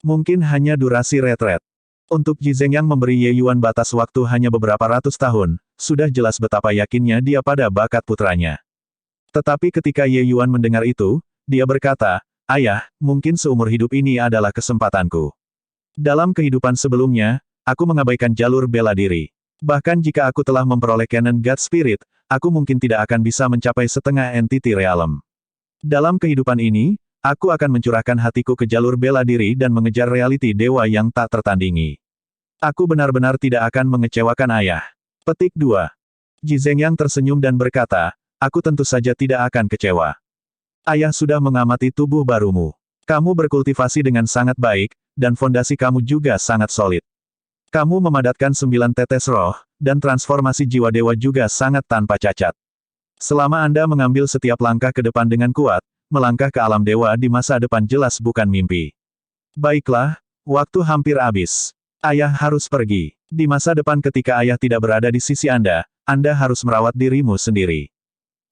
Mungkin hanya durasi retret. Untuk Ji Zhengyang memberi Ye Yuan batas waktu hanya beberapa ratus tahun, sudah jelas betapa yakinnya dia pada bakat putranya. Tetapi ketika Ye Yuan mendengar itu, dia berkata, Ayah, mungkin seumur hidup ini adalah kesempatanku. Dalam kehidupan sebelumnya, aku mengabaikan jalur bela diri. Bahkan jika aku telah memperoleh Canon God Spirit, aku mungkin tidak akan bisa mencapai setengah entity realm. Dalam kehidupan ini, aku akan mencurahkan hatiku ke jalur bela diri dan mengejar reality dewa yang tak tertandingi. Aku benar-benar tidak akan mengecewakan ayah. Petik 2. Ji Zhengyang tersenyum dan berkata, aku tentu saja tidak akan kecewa. Ayah sudah mengamati tubuh barumu. Kamu berkultivasi dengan sangat baik, dan fondasi kamu juga sangat solid. Kamu memadatkan 9 tetes roh, dan transformasi jiwa dewa juga sangat tanpa cacat. Selama Anda mengambil setiap langkah ke depan dengan kuat, melangkah ke alam dewa di masa depan jelas bukan mimpi. Baiklah, waktu hampir habis. Ayah harus pergi. Di masa depan ketika ayah tidak berada di sisi Anda harus merawat dirimu sendiri.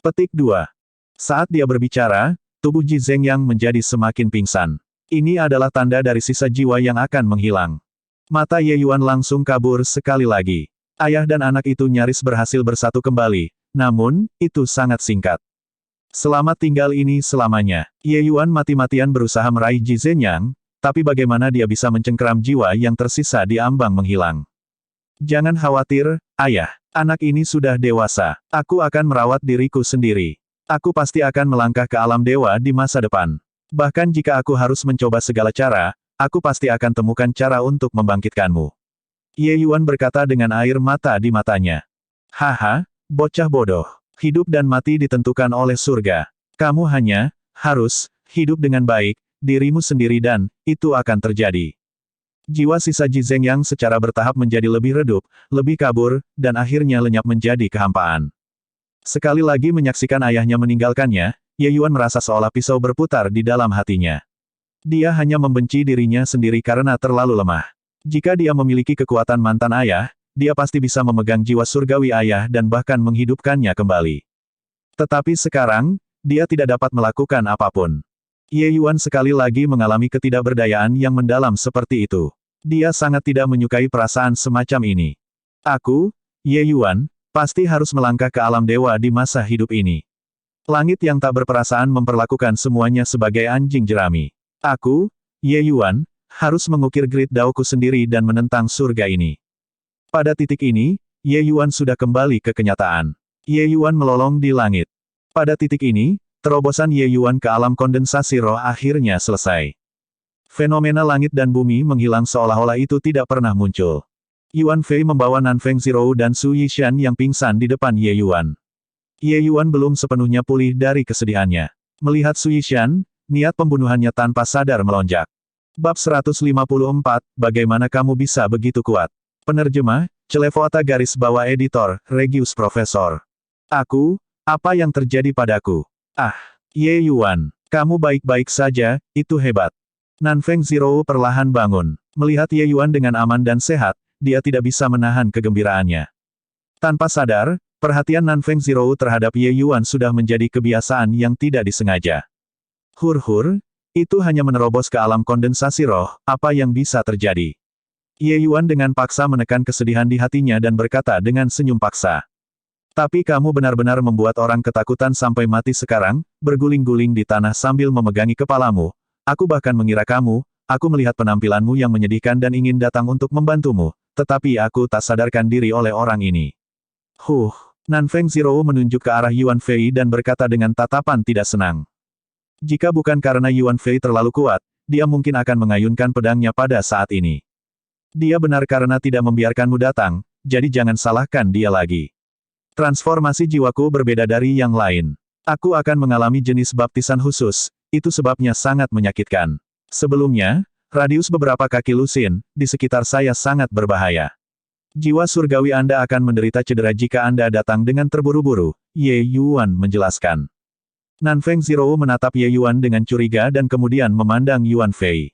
Petik 2. Saat dia berbicara, tubuh Ji Zhengyang menjadi semakin pingsan. Ini adalah tanda dari sisa jiwa yang akan menghilang. Mata Ye Yuan langsung kabur sekali lagi. Ayah dan anak itu nyaris berhasil bersatu kembali. Namun, itu sangat singkat. Selamat tinggal ini selamanya. Ye Yuan mati-matian berusaha meraih Ji Zhengyang, tapi bagaimana dia bisa mencengkeram jiwa yang tersisa di ambang menghilang. Jangan khawatir, ayah. Anak ini sudah dewasa. Aku akan merawat diriku sendiri. Aku pasti akan melangkah ke alam dewa di masa depan. Bahkan jika aku harus mencoba segala cara, aku pasti akan temukan cara untuk membangkitkanmu. Ye Yuan berkata dengan air mata di matanya. Haha. Bocah bodoh. Hidup dan mati ditentukan oleh surga. Kamu hanya harus hidup dengan baik, dirimu sendiri dan itu akan terjadi. Jiwa sisa Ji Zhengyang secara bertahap menjadi lebih redup, lebih kabur, dan akhirnya lenyap menjadi kehampaan. Sekali lagi menyaksikan ayahnya meninggalkannya, Ye Yuan merasa seolah pisau berputar di dalam hatinya. Dia hanya membenci dirinya sendiri karena terlalu lemah. Jika dia memiliki kekuatan mantan ayah, dia pasti bisa memegang jiwa surgawi ayah dan bahkan menghidupkannya kembali. Tetapi sekarang, dia tidak dapat melakukan apapun. Ye Yuan sekali lagi mengalami ketidakberdayaan yang mendalam seperti itu. Dia sangat tidak menyukai perasaan semacam ini. Aku, Ye Yuan, pasti harus melangkah ke alam dewa di masa hidup ini. Langit yang tak berperasaan memperlakukan semuanya sebagai anjing jerami. Aku, Ye Yuan, harus mengukir grid daoku sendiri dan menentang surga ini. Pada titik ini, Ye Yuan sudah kembali ke kenyataan. Ye Yuan melolong di langit. Pada titik ini, terobosan Ye Yuan ke alam kondensasi roh akhirnya selesai. Fenomena langit dan bumi menghilang seolah-olah itu tidak pernah muncul. Yuan Fei membawa Nanfeng Zhou dan Su Yishan yang pingsan di depan Ye Yuan. Ye Yuan belum sepenuhnya pulih dari kesedihannya. Melihat Su Yishan, niat pembunuhannya tanpa sadar melonjak. Bab 154, bagaimana kamu bisa begitu kuat? Penerjemah, Celevoata garis bawah editor, Regius Profesor. Aku, apa yang terjadi padaku? Ah, Ye Yuan, kamu baik-baik saja, itu hebat. Nanfeng Zhou perlahan bangun. Melihat Ye Yuan dengan aman dan sehat, dia tidak bisa menahan kegembiraannya. Tanpa sadar, perhatian Nanfeng Zhou terhadap Ye Yuan sudah menjadi kebiasaan yang tidak disengaja. Hur-hur, itu hanya menerobos ke alam kondensasi roh, apa yang bisa terjadi? Ye Yuan dengan paksa menekan kesedihan di hatinya dan berkata dengan senyum paksa. Tapi kamu benar-benar membuat orang ketakutan sampai mati sekarang, berguling-guling di tanah sambil memegangi kepalamu. Aku bahkan mengira aku melihat penampilanmu yang menyedihkan dan ingin datang untuk membantumu, tetapi aku tak sadarkan diri oleh orang ini. Nanfeng Zhou menunjuk ke arah Yuan Fei dan berkata dengan tatapan tidak senang. Jika bukan karena Yuan Fei terlalu kuat, dia mungkin akan mengayunkan pedangnya pada saat ini. Dia benar karena tidak membiarkanmu datang, jadi jangan salahkan dia lagi. Transformasi jiwaku berbeda dari yang lain. Aku akan mengalami jenis baptisan khusus, itu sebabnya sangat menyakitkan. Sebelumnya, radius beberapa kaki lusin, di sekitar saya sangat berbahaya. Jiwa surgawi Anda akan menderita cedera jika Anda datang dengan terburu-buru, Ye Yuan menjelaskan. Nanfeng Zhou menatap Ye Yuan dengan curiga dan kemudian memandang Yuan Fei.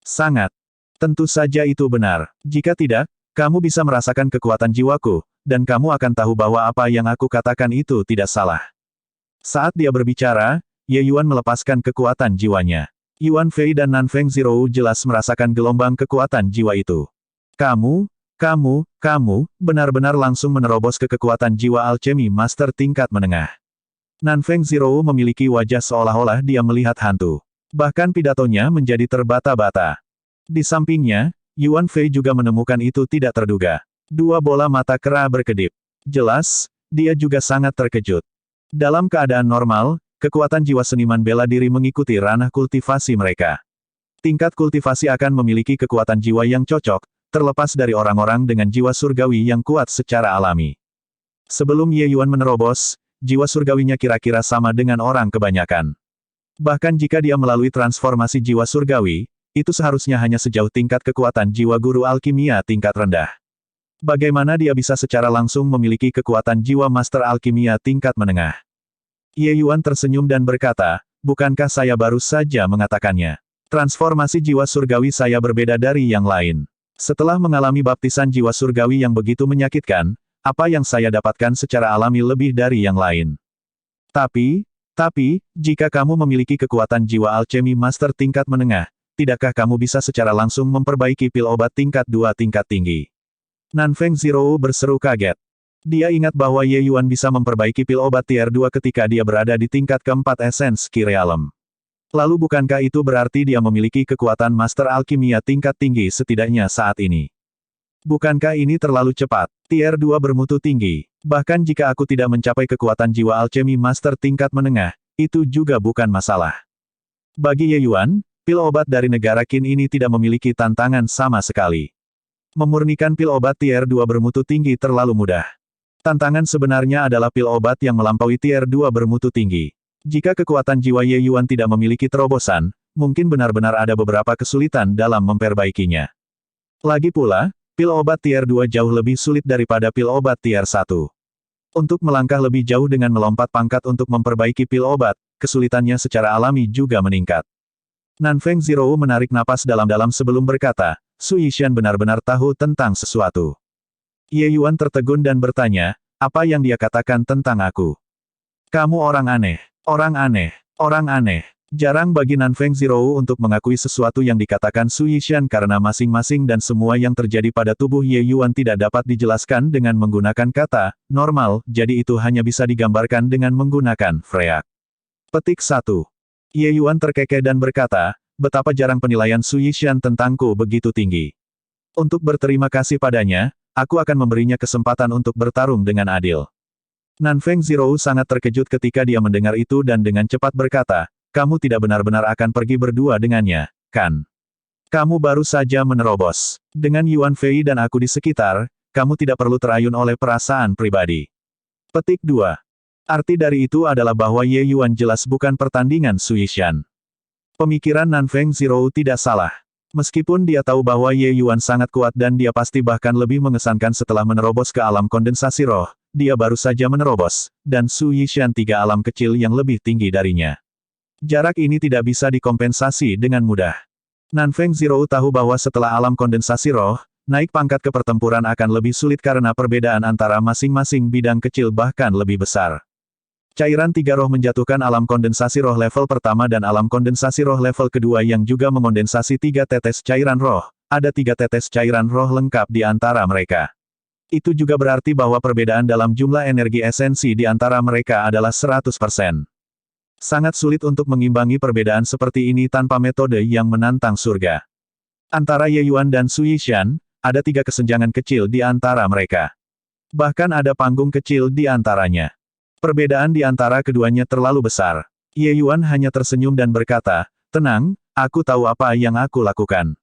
Sangat. Tentu saja itu benar. Jika tidak, kamu bisa merasakan kekuatan jiwaku, dan kamu akan tahu bahwa apa yang aku katakan itu tidak salah. Saat dia berbicara, Ye Yuan melepaskan kekuatan jiwanya. Yuan Fei dan Nanfeng Zhou jelas merasakan gelombang kekuatan jiwa itu. Kamu, benar-benar langsung menerobos ke kekuatan jiwa alchemy master tingkat menengah. Nanfeng Zhou memiliki wajah seolah-olah dia melihat hantu. Bahkan pidatonya menjadi terbata-bata. Di sampingnya, Yuan Fei juga menemukan itu tidak terduga. Dua bola mata kera berkedip. Jelas, dia juga sangat terkejut. Dalam keadaan normal, kekuatan jiwa seniman bela diri mengikuti ranah kultivasi mereka. Tingkat kultivasi akan memiliki kekuatan jiwa yang cocok, terlepas dari orang-orang dengan jiwa surgawi yang kuat secara alami. Sebelum Ye Yuan menerobos, jiwa surgawinya kira-kira sama dengan orang kebanyakan. Bahkan jika dia melalui transformasi jiwa surgawi, itu seharusnya hanya sejauh tingkat kekuatan jiwa guru alkimia tingkat rendah. Bagaimana dia bisa secara langsung memiliki kekuatan jiwa master alkimia tingkat menengah? Ye Yuan tersenyum dan berkata, bukankah saya baru saja mengatakannya? Transformasi jiwa surgawi saya berbeda dari yang lain. Setelah mengalami baptisan jiwa surgawi yang begitu menyakitkan, apa yang saya dapatkan secara alami lebih dari yang lain. Tapi, jika kamu memiliki kekuatan jiwa alchemy master tingkat menengah, tidakkah kamu bisa secara langsung memperbaiki pil obat tingkat 2 tingkat tinggi? Nanfeng Zhou berseru kaget. Dia ingat bahwa Ye Yuan bisa memperbaiki pil obat tier 2 ketika dia berada di tingkat keempat Essence Ki Realm. Lalu bukankah itu berarti dia memiliki kekuatan master alkimia tingkat tinggi setidaknya saat ini? Bukankah ini terlalu cepat? Tier 2 bermutu tinggi. Bahkan jika aku tidak mencapai kekuatan jiwa alchemy master tingkat menengah, itu juga bukan masalah. Bagi Ye Yuan, pil obat dari negara Qin ini tidak memiliki tantangan sama sekali. Memurnikan pil obat tier 2 bermutu tinggi terlalu mudah. Tantangan sebenarnya adalah pil obat yang melampaui tier 2 bermutu tinggi. Jika kekuatan jiwa Ye Yuan tidak memiliki terobosan, mungkin benar-benar ada beberapa kesulitan dalam memperbaikinya. Lagi pula, pil obat tier 2 jauh lebih sulit daripada pil obat tier 1. Untuk melangkah lebih jauh dengan melompat pangkat untuk memperbaiki pil obat, kesulitannya secara alami juga meningkat. Nanfeng Zhou menarik napas dalam-dalam sebelum berkata, Su Yishan benar-benar tahu tentang sesuatu. Ye Yuan tertegun dan bertanya, apa yang dia katakan tentang aku? Kamu orang aneh. Orang aneh. Jarang bagi Nanfeng Zhirou untuk mengakui sesuatu yang dikatakan Su Yishan karena masing-masing dan semua yang terjadi pada tubuh Ye Yuan tidak dapat dijelaskan dengan menggunakan kata normal, jadi itu hanya bisa digambarkan dengan menggunakan freak. Petik 1. Ye Yuan terkekeh dan berkata, betapa jarang penilaian Su Yishan tentangku begitu tinggi. Untuk berterima kasih padanya, aku akan memberinya kesempatan untuk bertarung dengan adil. Nanfeng Zhirou sangat terkejut ketika dia mendengar itu dan dengan cepat berkata, kamu tidak benar-benar akan pergi berdua dengannya, kan? Kamu baru saja menerobos. Dengan Yuan Fei dan aku di sekitar, kamu tidak perlu terayun oleh perasaan pribadi. Petik 2. Arti dari itu adalah bahwa Ye Yuan jelas bukan pertandingan Su Yishan. Pemikiran Nanfeng Zhirou tidak salah. Meskipun dia tahu bahwa Ye Yuan sangat kuat dan dia pasti bahkan lebih mengesankan setelah menerobos ke alam kondensasi roh, dia baru saja menerobos, dan Su Yishan 3 alam kecil yang lebih tinggi darinya. Jarak ini tidak bisa dikompensasi dengan mudah. Nanfeng Zhirou tahu bahwa setelah alam kondensasi roh, naik pangkat ke pertempuran akan lebih sulit karena perbedaan antara masing-masing bidang kecil bahkan lebih besar. Cairan 3 roh menjatuhkan alam kondensasi roh level pertama dan alam kondensasi roh level kedua yang juga mengondensasi 3 tetes cairan roh. Ada 3 tetes cairan roh lengkap di antara mereka. Itu juga berarti bahwa perbedaan dalam jumlah energi esensi di antara mereka adalah 100%. Sangat sulit untuk mengimbangi perbedaan seperti ini tanpa metode yang menantang surga. Antara Ye Yuan dan Su Yishan, ada 3 kesenjangan kecil di antara mereka. Bahkan ada panggung kecil di antaranya. Perbedaan di antara keduanya terlalu besar. Ye Yuan hanya tersenyum dan berkata, tenang, aku tahu apa yang aku lakukan.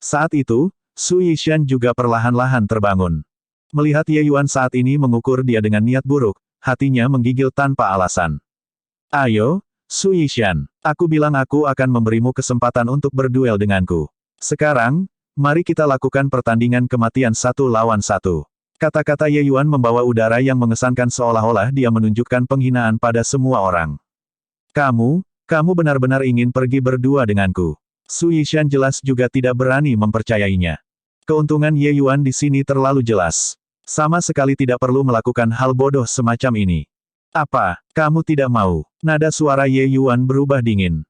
Saat itu, Su Yishan juga perlahan-lahan terbangun. Melihat Ye Yuan saat ini mengukur dia dengan niat buruk, hatinya menggigil tanpa alasan. Ayo, Su Yishan, aku bilang aku akan memberimu kesempatan untuk berduel denganku. Sekarang, mari kita lakukan pertandingan kematian 1 lawan 1. Kata-kata Ye Yuan membawa udara yang mengesankan seolah-olah dia menunjukkan penghinaan pada semua orang. Kamu benar-benar ingin pergi berdua denganku. Su Yishan jelas juga tidak berani mempercayainya. Keuntungan Ye Yuan di sini terlalu jelas. Sama sekali tidak perlu melakukan hal bodoh semacam ini. Apa, kamu tidak mau? Nada suara Ye Yuan berubah dingin.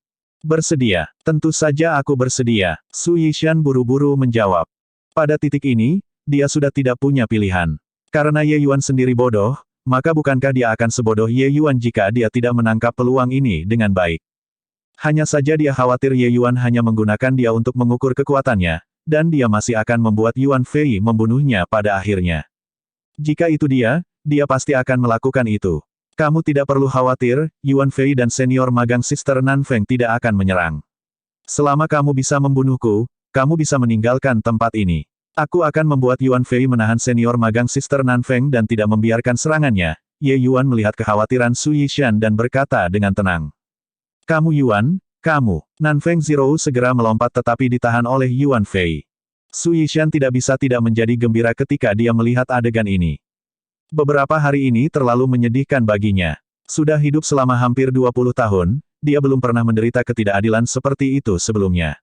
Bersedia. Tentu saja aku bersedia. Su Yishan buru-buru menjawab. Pada titik ini, dia sudah tidak punya pilihan. Karena Ye Yuan sendiri bodoh, maka bukankah dia akan sebodoh Ye Yuan jika dia tidak menangkap peluang ini dengan baik? Hanya saja dia khawatir Ye Yuan hanya menggunakan dia untuk mengukur kekuatannya, dan dia masih akan membuat Yuan Fei membunuhnya pada akhirnya. Jika itu dia pasti akan melakukan itu. Kamu tidak perlu khawatir, Yuan Fei dan senior magang Sister Nanfeng tidak akan menyerang. Selama kamu bisa membunuhku, kamu bisa meninggalkan tempat ini. Aku akan membuat Yuan Fei menahan senior magang Sister Nanfeng dan tidak membiarkan serangannya. Ye Yuan melihat kekhawatiran Su Yishan dan berkata dengan tenang. Kamu Yuan, kamu. Nanfeng Zhirou segera melompat tetapi ditahan oleh Yuan Fei. Su Yishan tidak bisa tidak menjadi gembira ketika dia melihat adegan ini. Beberapa hari ini terlalu menyedihkan baginya. Sudah hidup selama hampir 20 tahun, dia belum pernah menderita ketidakadilan seperti itu sebelumnya.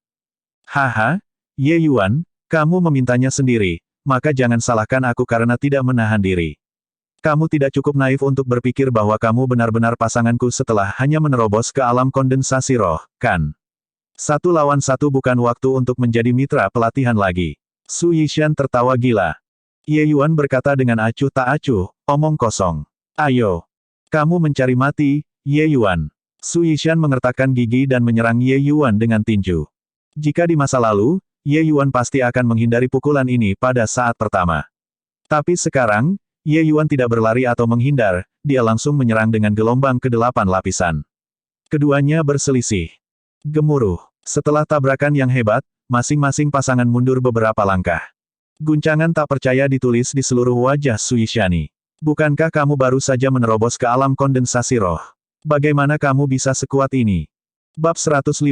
Haha, Ye Yuan, kamu memintanya sendiri, maka jangan salahkan aku karena tidak menahan diri. Kamu tidak cukup naif untuk berpikir bahwa kamu benar-benar pasanganku setelah hanya menerobos ke alam kondensasi roh, kan? 1 lawan 1 bukan waktu untuk menjadi mitra pelatihan lagi. Su Yishan tertawa gila. Ye Yuan berkata dengan acuh tak acuh, omong kosong. Ayo. Kamu mencari mati, Ye Yuan. Su Yishan mengertakkan gigi dan menyerang Ye Yuan dengan tinju. Jika di masa lalu, Ye Yuan pasti akan menghindari pukulan ini pada saat pertama. Tapi sekarang, Ye Yuan tidak berlari atau menghindar, dia langsung menyerang dengan gelombang ke-8 lapisan. Keduanya berselisih. Gemuruh. Setelah tabrakan yang hebat, masing-masing pasangan mundur beberapa langkah. Guncangan tak percaya ditulis di seluruh wajah Su Yishani. Bukankah kamu baru saja menerobos ke alam kondensasi roh? Bagaimana kamu bisa sekuat ini? Bab 155,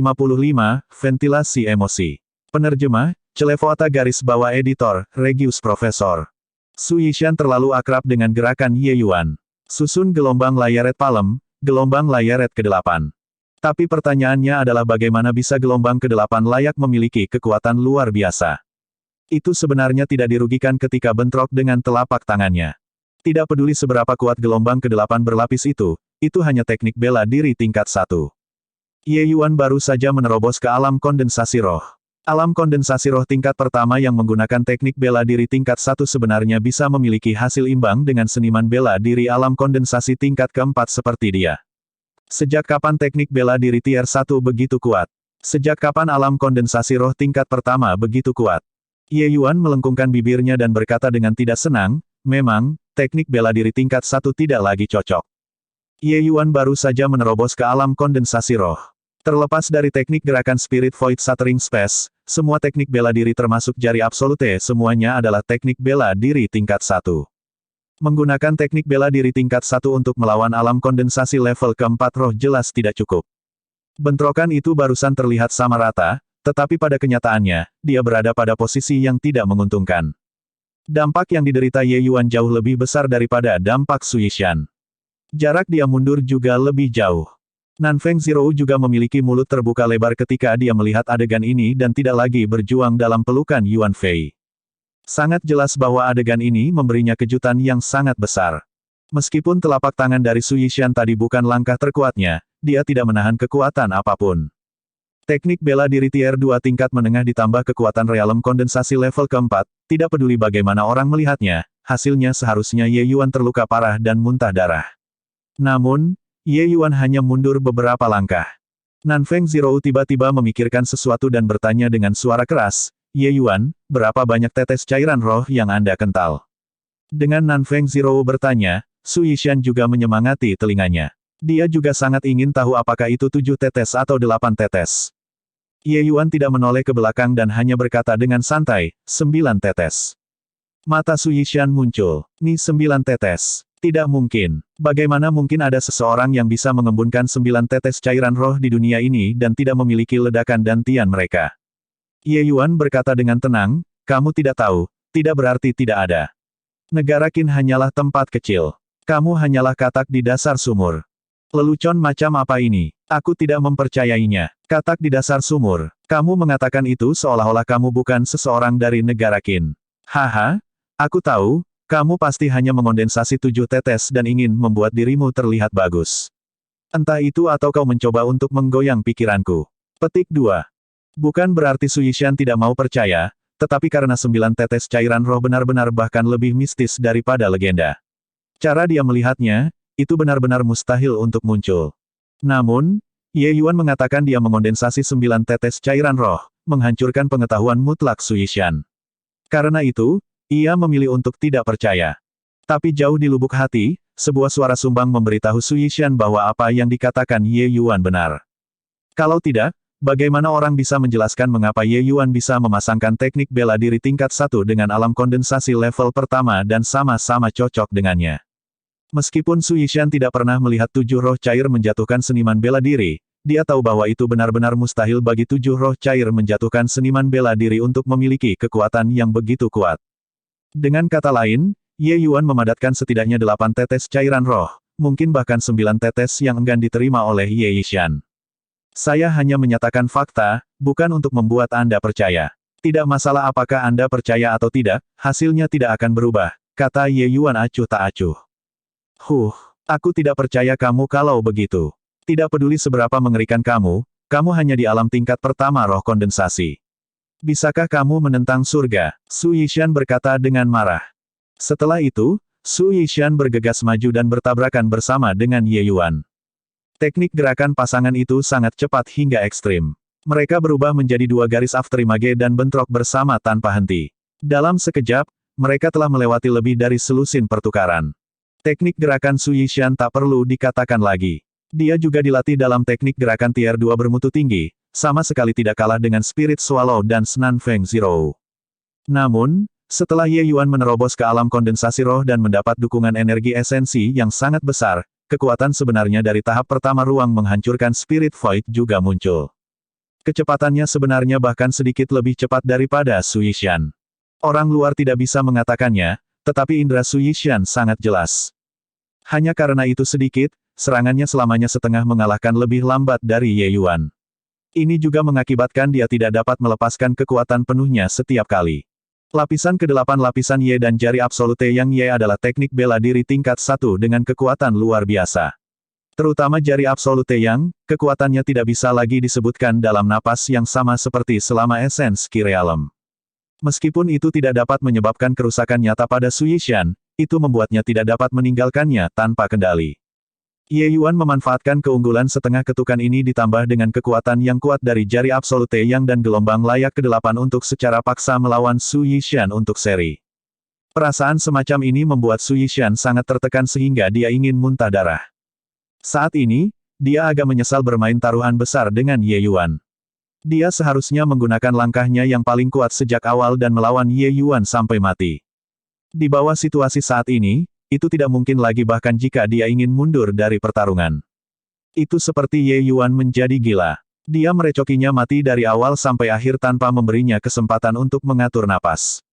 Ventilasi Emosi. Penerjemah, Celevoata garis bawah editor, Regius Profesor. Su Yishan terlalu akrab dengan gerakan Ye Yuan. Susun gelombang layeret palem, gelombang layeret ke-8. Tapi pertanyaannya adalah bagaimana bisa gelombang ke-8 layak memiliki kekuatan luar biasa. Itu sebenarnya tidak dirugikan ketika bentrok dengan telapak tangannya. Tidak peduli seberapa kuat gelombang ke-8 berlapis itu hanya teknik bela diri tingkat 1. Ye Yuan baru saja menerobos ke alam kondensasi roh. Alam kondensasi roh tingkat pertama yang menggunakan teknik bela diri tingkat 1 sebenarnya bisa memiliki hasil imbang dengan seniman bela diri alam kondensasi tingkat keempat seperti dia. Sejak kapan teknik bela diri tier 1 begitu kuat? Sejak kapan alam kondensasi roh tingkat pertama begitu kuat? Ye Yuan melengkungkan bibirnya dan berkata dengan tidak senang, memang, teknik bela diri tingkat 1 tidak lagi cocok. Ye Yuan baru saja menerobos ke alam kondensasi roh. Terlepas dari teknik gerakan Spirit Void Shattering Space, semua teknik bela diri termasuk jari absolute semuanya adalah teknik bela diri tingkat 1. Menggunakan teknik bela diri tingkat 1 untuk melawan alam kondensasi level keempat roh jelas tidak cukup. Bentrokan itu barusan terlihat sama rata, tetapi pada kenyataannya, dia berada pada posisi yang tidak menguntungkan. Dampak yang diderita Ye Yuan jauh lebih besar daripada dampak Sui Shan. Jarak dia mundur juga lebih jauh. Nanfeng Zero juga memiliki mulut terbuka lebar ketika dia melihat adegan ini dan tidak lagi berjuang dalam pelukan Yuan Fei. Sangat jelas bahwa adegan ini memberinya kejutan yang sangat besar. Meskipun telapak tangan dari Sui Shan tadi bukan langkah terkuatnya, dia tidak menahan kekuatan apapun. Teknik bela diri tier 2 tingkat menengah ditambah kekuatan realem kondensasi level keempat, tidak peduli bagaimana orang melihatnya, hasilnya seharusnya Ye Yuan terluka parah dan muntah darah. Namun, Ye Yuan hanya mundur beberapa langkah. Nanfeng Zero tiba-tiba memikirkan sesuatu dan bertanya dengan suara keras, Ye Yuan, berapa banyak tetes cairan roh yang Anda kental? Dengan Nanfeng Zero bertanya, Sui Shan juga menyemangati telinganya. Dia juga sangat ingin tahu apakah itu 7 tetes atau 8 tetes. Ye Yuan tidak menoleh ke belakang dan hanya berkata dengan santai, 9 tetes. Mata Sui Shan muncul. Ni 9 tetes. Tidak mungkin. Bagaimana mungkin ada seseorang yang bisa mengembunkan 9 tetes cairan roh di dunia ini dan tidak memiliki ledakan dantian mereka? Ye Yuan berkata dengan tenang, kamu tidak tahu, tidak berarti tidak ada. Negara Qin hanyalah tempat kecil. Kamu hanyalah katak di dasar sumur. Lelucon macam apa ini? Aku tidak mempercayainya. Katak di dasar sumur. Kamu mengatakan itu seolah-olah kamu bukan seseorang dari negara Qin. Haha, aku tahu, kamu pasti hanya mengondensasi 7 tetes dan ingin membuat dirimu terlihat bagus. Entah itu atau kau mencoba untuk menggoyang pikiranku. Petik 2. Bukan berarti Sui Shan tidak mau percaya, tetapi karena 9 tetes cairan roh benar-benar bahkan lebih mistis daripada legenda. Cara dia melihatnya, itu benar-benar mustahil untuk muncul. Namun, Ye Yuan mengatakan dia mengondensasi 9 tetes cairan roh, menghancurkan pengetahuan mutlak Sui Shan. Karena itu, ia memilih untuk tidak percaya. Tapi jauh di lubuk hati, sebuah suara sumbang memberitahu Sui Shan bahwa apa yang dikatakan Ye Yuan benar. Kalau tidak, bagaimana orang bisa menjelaskan mengapa Ye Yuan bisa memasangkan teknik bela diri tingkat 1 dengan alam kondensasi level pertama dan sama-sama cocok dengannya. Meskipun Sui Shan tidak pernah melihat 7 roh cair menjatuhkan seniman bela diri, dia tahu bahwa itu benar-benar mustahil bagi 7 roh cair menjatuhkan seniman bela diri untuk memiliki kekuatan yang begitu kuat. Dengan kata lain, Ye Yuan memadatkan setidaknya 8 tetes cairan roh, mungkin bahkan 9 tetes yang enggan diterima oleh Ye Yishan. Saya hanya menyatakan fakta, bukan untuk membuat Anda percaya. Tidak masalah apakah Anda percaya atau tidak, hasilnya tidak akan berubah, kata Ye Yuan acuh tak acuh. Aku tidak percaya kamu kalau begitu. Tidak peduli seberapa mengerikan kamu hanya di alam tingkat pertama roh kondensasi. Bisakah kamu menentang surga? Sui Shan berkata dengan marah. Setelah itu, Sui Shan bergegas maju dan bertabrakan bersama dengan Ye Yuan. Teknik gerakan pasangan itu sangat cepat hingga ekstrim. Mereka berubah menjadi 2 garis afterimage dan bentrok bersama tanpa henti. Dalam sekejap, mereka telah melewati lebih dari selusin pertukaran. Teknik gerakan Sui Shan tak perlu dikatakan lagi. Dia juga dilatih dalam teknik gerakan tier 2 bermutu tinggi, sama sekali tidak kalah dengan Spirit Swallow dan Nanfeng Zero. Namun, setelah Ye Yuan menerobos ke alam kondensasi roh dan mendapat dukungan energi esensi yang sangat besar, kekuatan sebenarnya dari tahap pertama ruang menghancurkan Spirit Void juga muncul. Kecepatannya sebenarnya bahkan sedikit lebih cepat daripada Sui Shan. Orang luar tidak bisa mengatakannya, tetapi indera Sui Shan sangat jelas. Hanya karena itu sedikit, serangannya selamanya setengah mengalahkan lebih lambat dari Ye Yuan. Ini juga mengakibatkan dia tidak dapat melepaskan kekuatan penuhnya setiap kali. Lapisan ke-8 lapisan Ye dan jari absolute yang Ye adalah teknik bela diri tingkat 1 dengan kekuatan luar biasa. Terutama jari absolute yang, kekuatannya tidak bisa lagi disebutkan dalam napas yang sama seperti selama esens Ki Realm. Meskipun itu tidak dapat menyebabkan kerusakan nyata pada Su Yishan, itu membuatnya tidak dapat meninggalkannya tanpa kendali. Ye Yuan memanfaatkan keunggulan setengah ketukan ini ditambah dengan kekuatan yang kuat dari jari absolute yang dan gelombang layak ke-8 untuk secara paksa melawan Su Yishan untuk seri. Perasaan semacam ini membuat Su Yishan sangat tertekan sehingga dia ingin muntah darah. Saat ini, dia agak menyesal bermain taruhan besar dengan Ye Yuan. Dia seharusnya menggunakan langkahnya yang paling kuat sejak awal dan melawan Ye Yuan sampai mati. Di bawah situasi saat ini, itu tidak mungkin lagi bahkan jika dia ingin mundur dari pertarungan. Itu seperti Ye Yuan menjadi gila. Dia merecokinya mati dari awal sampai akhir tanpa memberinya kesempatan untuk mengatur napas.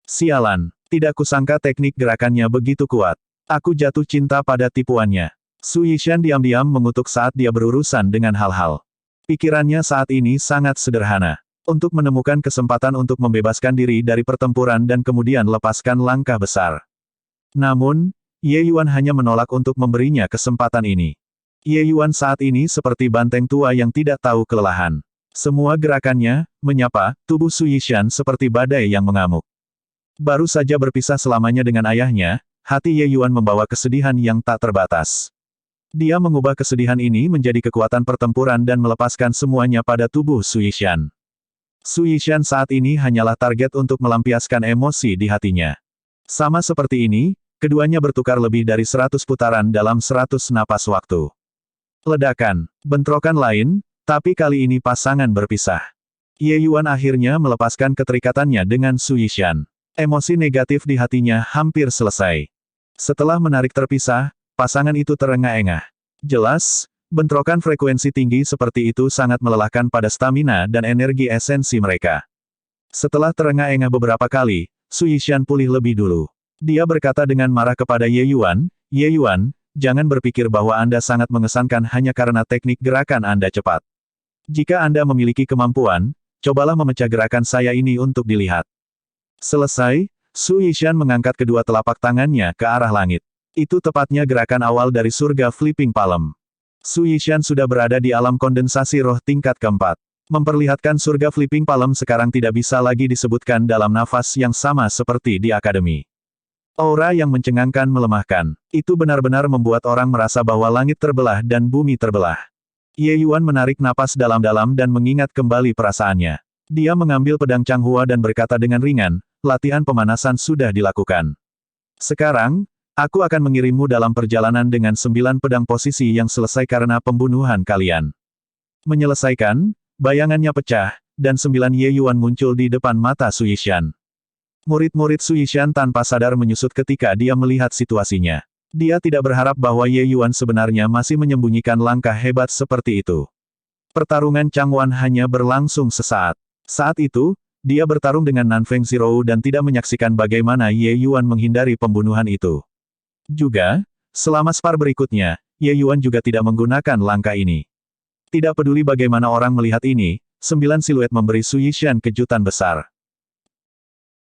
Sialan, tidak kusangka teknik gerakannya begitu kuat. Aku jatuh cinta pada tipuannya. Su Yishan diam-diam mengutuk saat dia berurusan dengan hal-hal. Pikirannya saat ini sangat sederhana. Untuk menemukan kesempatan untuk membebaskan diri dari pertempuran dan kemudian lepaskan langkah besar. Namun, Ye Yuan hanya menolak untuk memberinya kesempatan ini. Ye Yuan saat ini seperti banteng tua yang tidak tahu kelelahan. Semua gerakannya, menyapa, tubuh Su Yishan seperti badai yang mengamuk. Baru saja berpisah selamanya dengan ayahnya, hati Ye Yuan membawa kesedihan yang tak terbatas. Dia mengubah kesedihan ini menjadi kekuatan pertempuran dan melepaskan semuanya pada tubuh Su Yishan. Su Yishan saat ini hanyalah target untuk melampiaskan emosi di hatinya. Sama seperti ini, keduanya bertukar lebih dari 100 putaran dalam 100 napas waktu. Ledakan, bentrokan lain, tapi kali ini pasangan berpisah. Ye Yuan akhirnya melepaskan keterikatannya dengan Su Yishan. Emosi negatif di hatinya hampir selesai. Setelah menarik terpisah, pasangan itu terengah-engah. Jelas, bentrokan frekuensi tinggi seperti itu sangat melelahkan pada stamina dan energi esensi mereka. Setelah terengah-engah beberapa kali, Su Yishan pulih lebih dulu. Dia berkata dengan marah kepada Ye Yuan, "Ye Yuan, jangan berpikir bahwa Anda sangat mengesankan hanya karena teknik gerakan Anda cepat. Jika Anda memiliki kemampuan, cobalah memecah gerakan saya ini untuk dilihat." Selesai, Su Yishan mengangkat kedua telapak tangannya ke arah langit. Itu tepatnya gerakan awal dari surga Flipping Palm. Su Yishan sudah berada di alam kondensasi roh tingkat keempat. Memperlihatkan surga Flipping Palm sekarang tidak bisa lagi disebutkan dalam nafas yang sama seperti di akademi. Aura yang mencengangkan melemahkan. Itu benar-benar membuat orang merasa bahwa langit terbelah dan bumi terbelah. Ye Yuan menarik napas dalam-dalam dan mengingat kembali perasaannya. Dia mengambil pedang Changhua dan berkata dengan ringan, "Latihan pemanasan sudah dilakukan. Sekarang, aku akan mengirimmu dalam perjalanan dengan 9 pedang posisi yang selesai karena pembunuhan kalian." Menyelesaikan, bayangannya pecah, dan 9 Ye Yuan muncul di depan mata Su Yishan. Murid-murid Su Yishan tanpa sadar menyusut ketika dia melihat situasinya. Dia tidak berharap bahwa Ye Yuan sebenarnya masih menyembunyikan langkah hebat seperti itu. Pertarungan Changwan hanya berlangsung sesaat. Saat itu, dia bertarung dengan Nanfeng Zhirou dan tidak menyaksikan bagaimana Ye Yuan menghindari pembunuhan itu. Juga, selama spar berikutnya, Ye Yuan juga tidak menggunakan langkah ini. Tidak peduli bagaimana orang melihat ini, 9 siluet memberi Su Yishan kejutan besar.